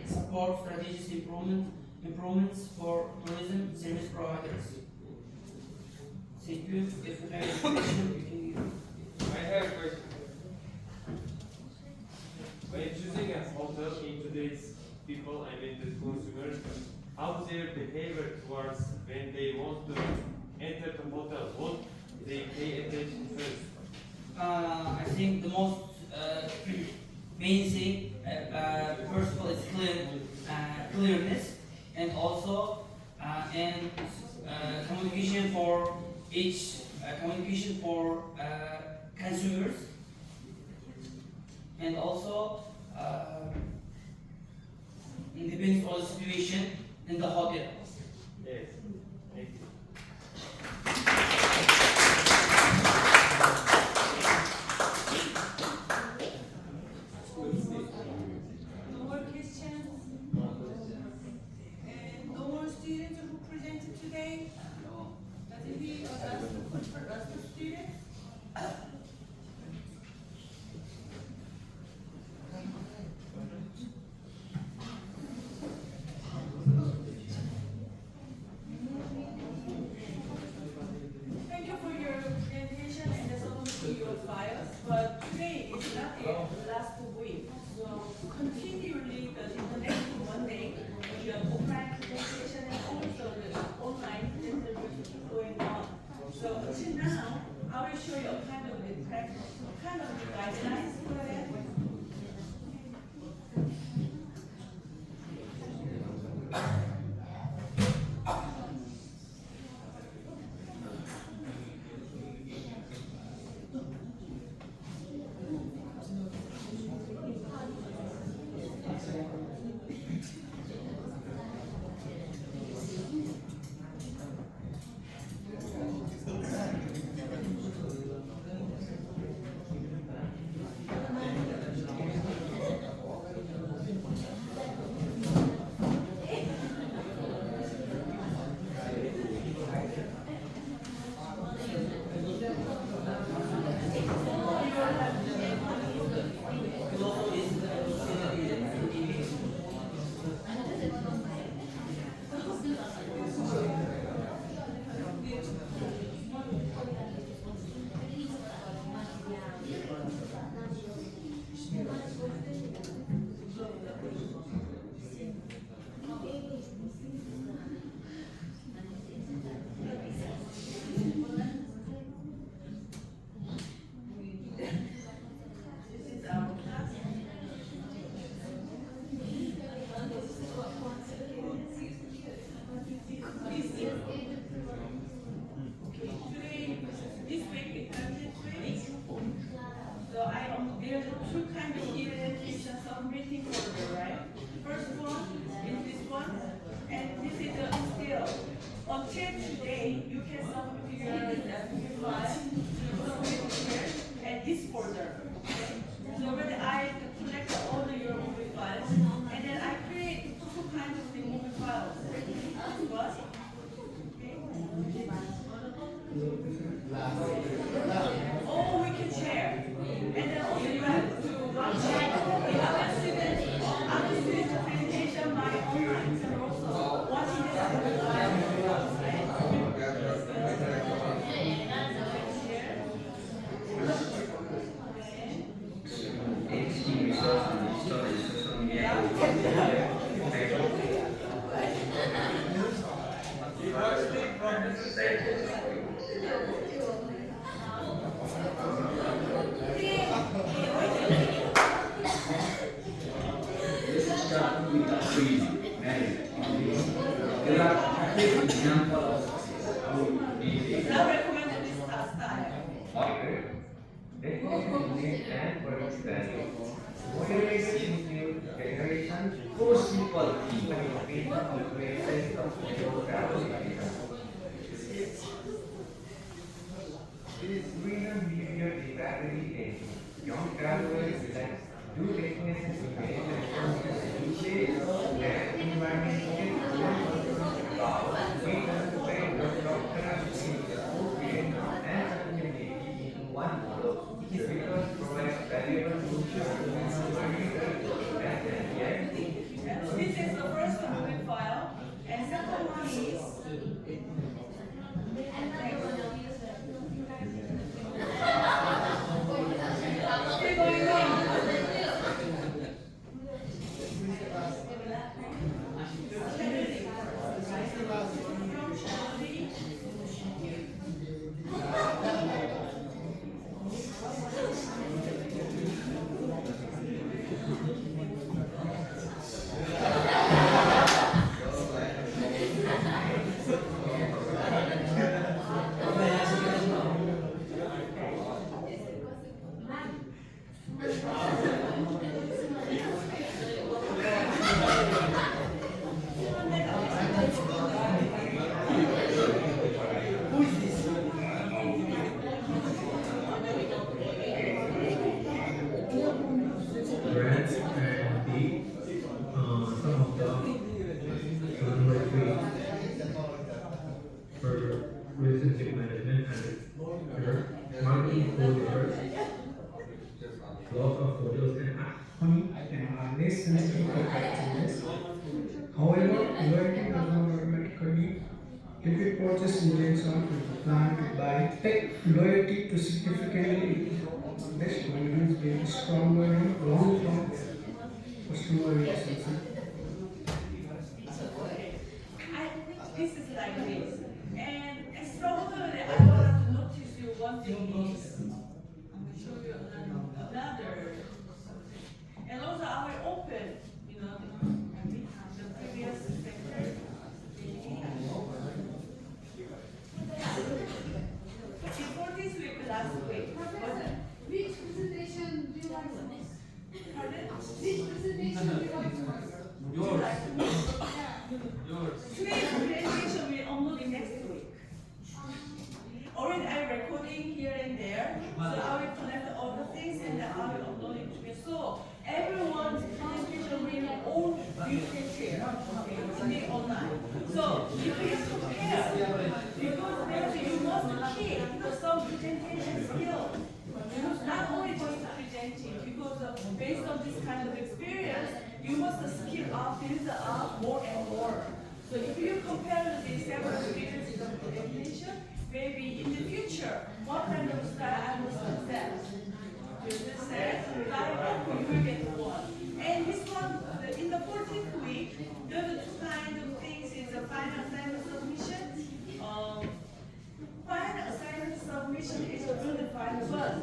support strategies improvements for tourism service providers. Thank you. If you have any question, you can give. I have a question. When choosing a hotel in today's people, I mean the consumers, how's their behavior towards when they want to enter the hotel? What they pay attention first? I think the most main thing, first of all, is clearness, and also and communication for each communication for consumers, and also it depends on the situation in the hotel. Yes. Thank you. No more questions? And no more students who presented today? No. Doesn't he ask the students? Thank you for your presentation and the submission your files, but today is not the last week, so continually the next Monday, the offline presentation and also the online interviews is going on. So until now, I will show you a kind of the practice, kind of the guidelines for that. can submit your file here and this folder. Okay? So when I collect all your movie files, and then I create two kinds of the movie files. What? Oh, we can share. And then also you have to watch the other student presentation by online and also watching I recommend this style. And for its value. Motivation includes generation for simple people of travel. It is freedom behavior is rapidly changing. Young travelers relax, do destinations to manage the responsibilities, and environmental one model. Because provides valuable This is the first movie file, and second one is still going on. Brands and the some of the runway for relationship management and marketing coordinators, block of photos and Honey and are less sensitive to practices. However, loyalty does not automatically if you purchase intention with plan to buy, take loyalty to significantly less confidence being stronger in long-term customer relationship. I think this is like this. And extraordinarily, I want to notice you one thing is, I'm going to show you another. And also, I will open, the previous sector. Before this week, last week. Which presentation do you like the most? Pardon? Which presentation do you like the most? Yours. Today's presentation will upload next week. Already I'm recording here and there, so I will connect all the things and then I will upload it to you. So everyone's presentation will all you can share in the online. So if you compare, because there you must keep some presentation skills. Not only just presenting, because based on this kind of experience, you must skill up, build up more and more. So if you compare the several experiences of presentation, maybe in the future, what kind of style I must accept? You understand? I hope you will get one. And this one, in the 14th week, there are two kinds of things. Is a final assignment submission. Final assignment submission is a really final one.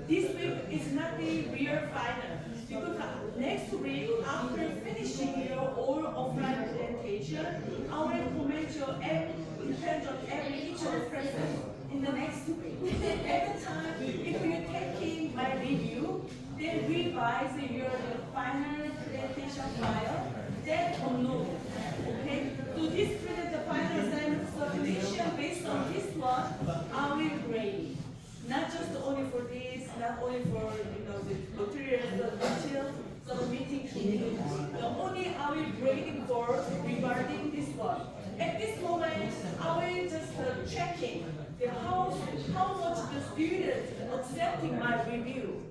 This week is not the real final. Because next week, after finishing your all offline presentation, I will comment your in terms of every each of the person in the next week. Every time, if you're taking my review, then revise your final presentation file, then upload. Okay? So this present the final assignment submission based on one, I will grade. Not just only for this, not only for the material submitting to me. The only I will grading for regarding this one. At this moment, I will just checking how much the students accepting my review.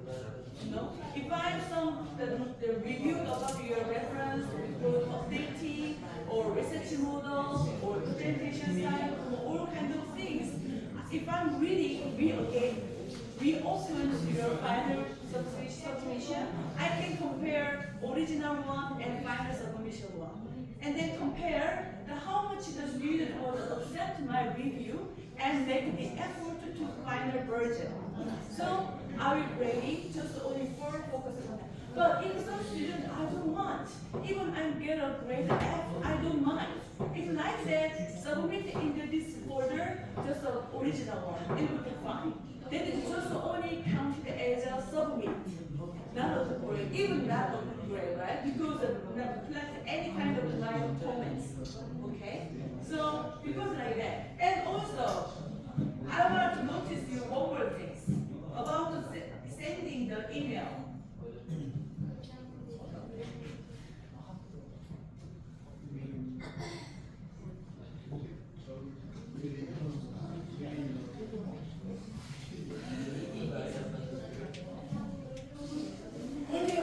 If I have some the review about your reference, report updating, or research model, or presentation style, or all kind of things, if I'm reading, reopen your final submission, I can compare original one and final submission one, and then compare how much the student will accept my review and make the effort to final version. So I will grade just only for focusing on that. But if some student I don't want, even I get a grade F, I don't mind. If like that, submit into this folder, just the original one, it will be fine. Then it's just only counted as a submit, not a grade, even not a grade, right? Because not reflect any kind of line of comments. Okay? So because like that. And also, I want to notice you one more thing about sending the email.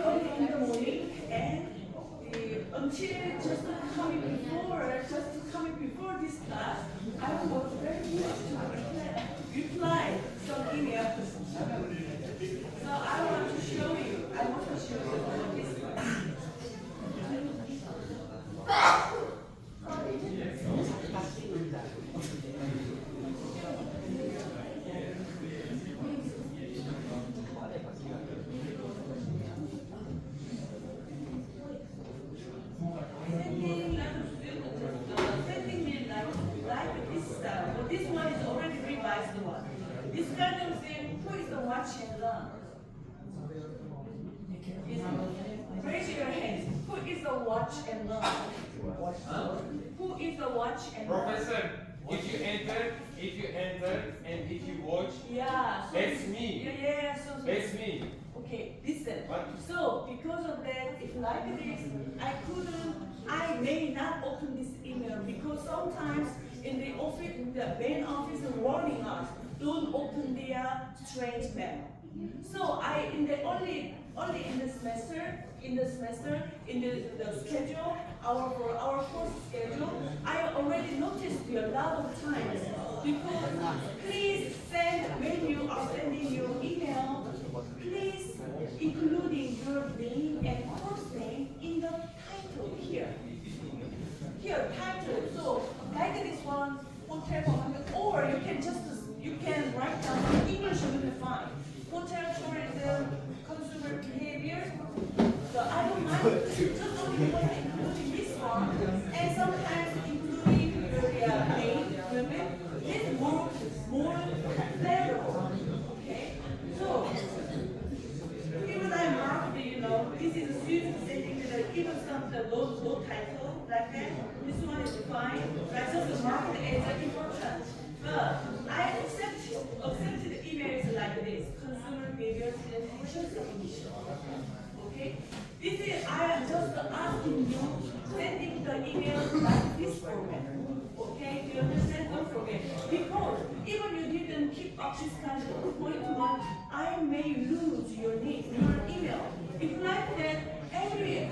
Only in the morning and until just coming before this class, I was very much to reply some emails. So I want to show you. I want to show you this one. This one is already revised one. This kind of thing, who is the watch and learn? Raise your hands. Who is the watch and learn? Who is the watch and learn? Professor, if you enter, and if you watch, yeah, so that's me. Yeah, That's me. Okay, listen. What? So because of that, if like this, I may not open this email because sometimes in the office, the main office is warning us, don't open their strange mail. So I only in the semester, in the schedule, our course schedule, I already noticed you a lot of times because please send when you are sending your email, please including your name and course name in the title here. Here, title. So like this one, hotel, or you can write down in English will be fine. Hotel tourism, consumer behavior. So I don't mind just only including this one, and sometimes including your name, women. This more flavorful. Okay. So even I marked, this is a student sending even some the low title like that. This one is fine. I just mark it as important. But I accepted emails like this, consumer behavior presentation submission. Okay? This is, I am just asking you, sending the email like this format. Okay? Do you understand? Don't forget. Because even you didn't keep up this kind of point-to-one, I may lose your name, your email. If like that, every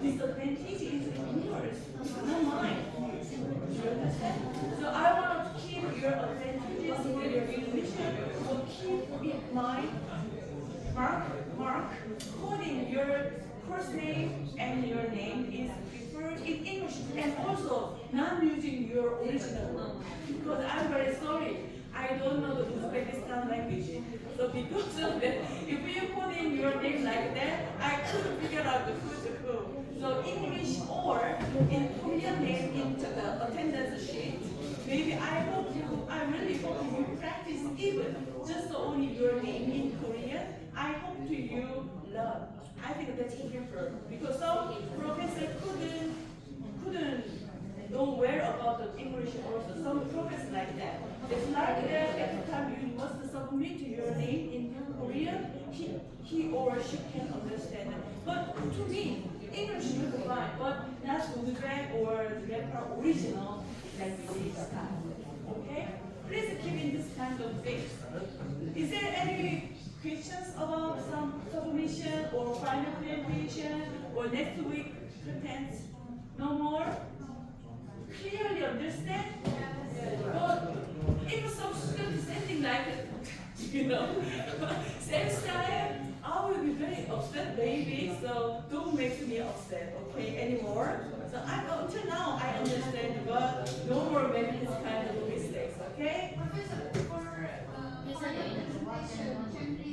disadvantage is yours, not mine. You understand? So I want to keep your advantages in your information. So keep in mind, mark, coding your first name and your name is preferred in English, and also not using your original one. Because I'm very sorry, I don't know the Uzbekistan language. So because of that, if you put in your name like that, I couldn't figure out the who to who. So English or in Korean name into the attendance sheet. Maybe I really hope you practice even just only your name in Korean. I hope to you learn. I think that's preferred because some professor couldn't don't worry about the English also. Some professors like that. It's like that every time you must submit your name in Korean, he or she can understand it. But to me, English is fine, but not Uzbek or Uzbek original language style. Okay? Please keep in this kind of things. Is there any questions about some submission or final presentation or next week content? No more? Clearly understand? But if some students sending like, same style, I will be very upset maybe, so don't make me upset, okay, anymore. So until now I understand, but no more make this kind of mistakes, okay? Professor, for presentation, can we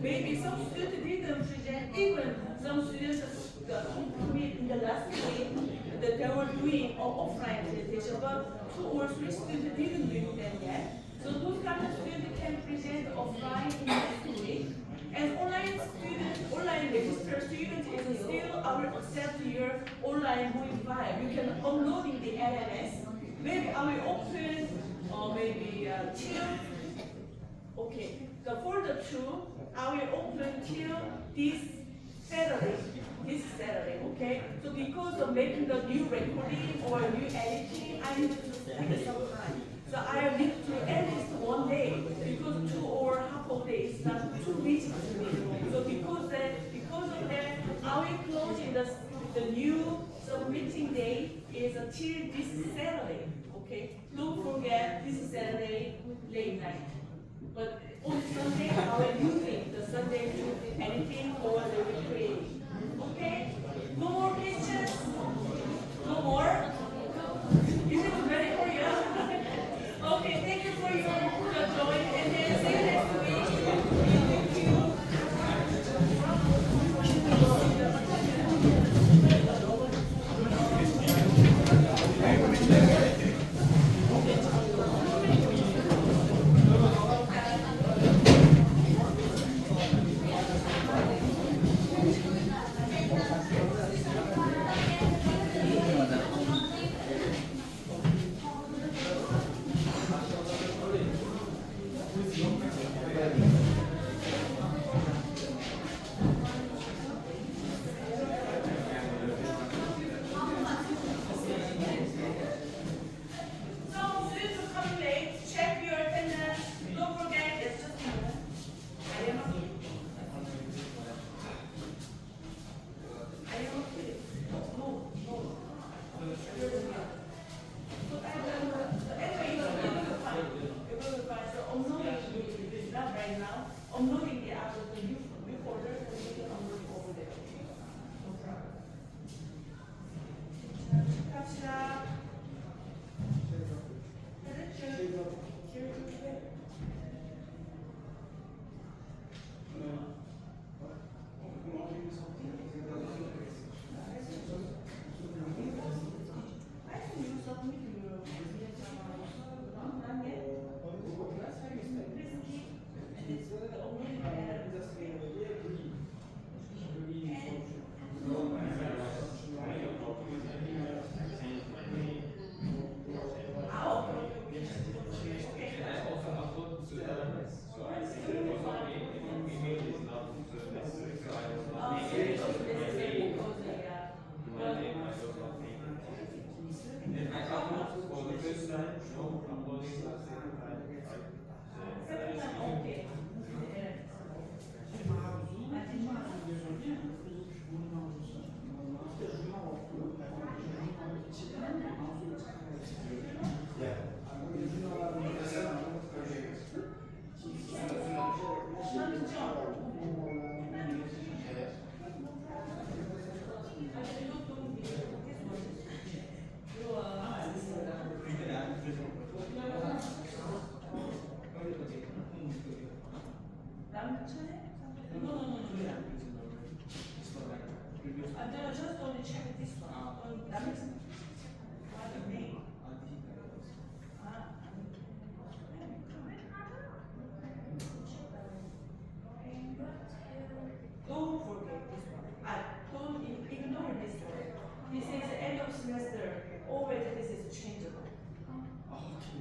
Maybe some students didn't present, even some students in the last week that they were doing offline presentation, but 2 or 3 students didn't do that yet. So those kind of students can present offline in next week. And online students, online registered students is still our accept your online moving file. You can uploading the LMS. Maybe I will open maybe till. Okay, so for the 2, I will open till this Saturday, okay? So because of making the new recording or new editing, I need to take some time. So I need to at least 1 day, because 2 or half of day is not too busy to me. So because of that, I will close in the new submitting day is till this Saturday, okay? Don't forget this Saturday late night. But on Sunday, I will using the Sunday to anything or the recreating. Okay? No more questions? No more? Is it very hurry up? Okay, thank you for your join and then see you next week. Thank you.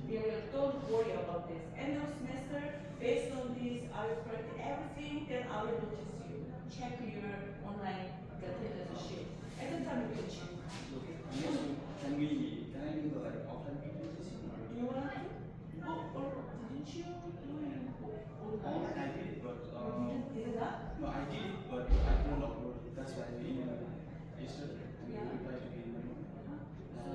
Don't worry about this. End of semester, based on this, I will correct everything, then I will notice you. Check your online attendance sheet. At the time you can check. Can I do the like offline presentation? Do you want to? Oh, or didn't you do it Online I did it, but you did that? no, I did it, but I couldn't upload it. That's why I emailed yesterday. And Yeah. you replied to me. So,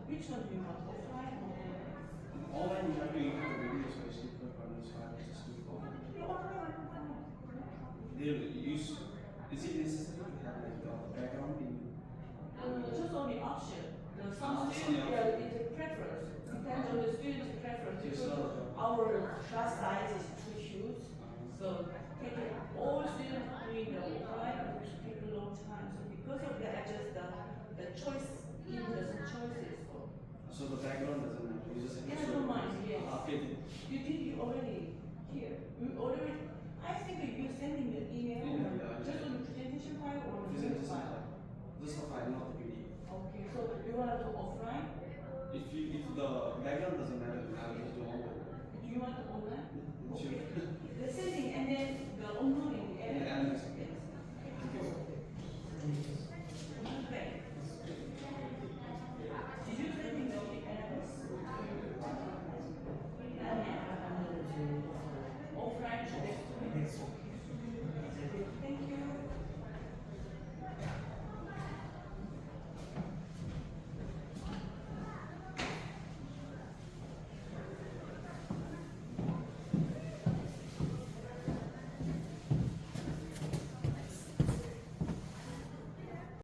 which one do you want? Offline or online? Online you have to edit the video, so it's difficult for me, so I just do it online. Is it necessary to have like the background in? Just only option. Some Ah, students, only option. it's a preference. Depends on the student's preference. Yes, Because sir. our class size is too huge. So taking all students doing the offline would take a long time. So because of that, I just the choice, give them some choices for. So the background doesn't matter. You just have to Yeah, show don't mind, yes. Okay then. You already here. You already. I think you sending the email Email, yeah, just yeah. on the presentation file or the Presentation file. file. Just the file, not the video. Okay, so you want to do offline? If the background doesn't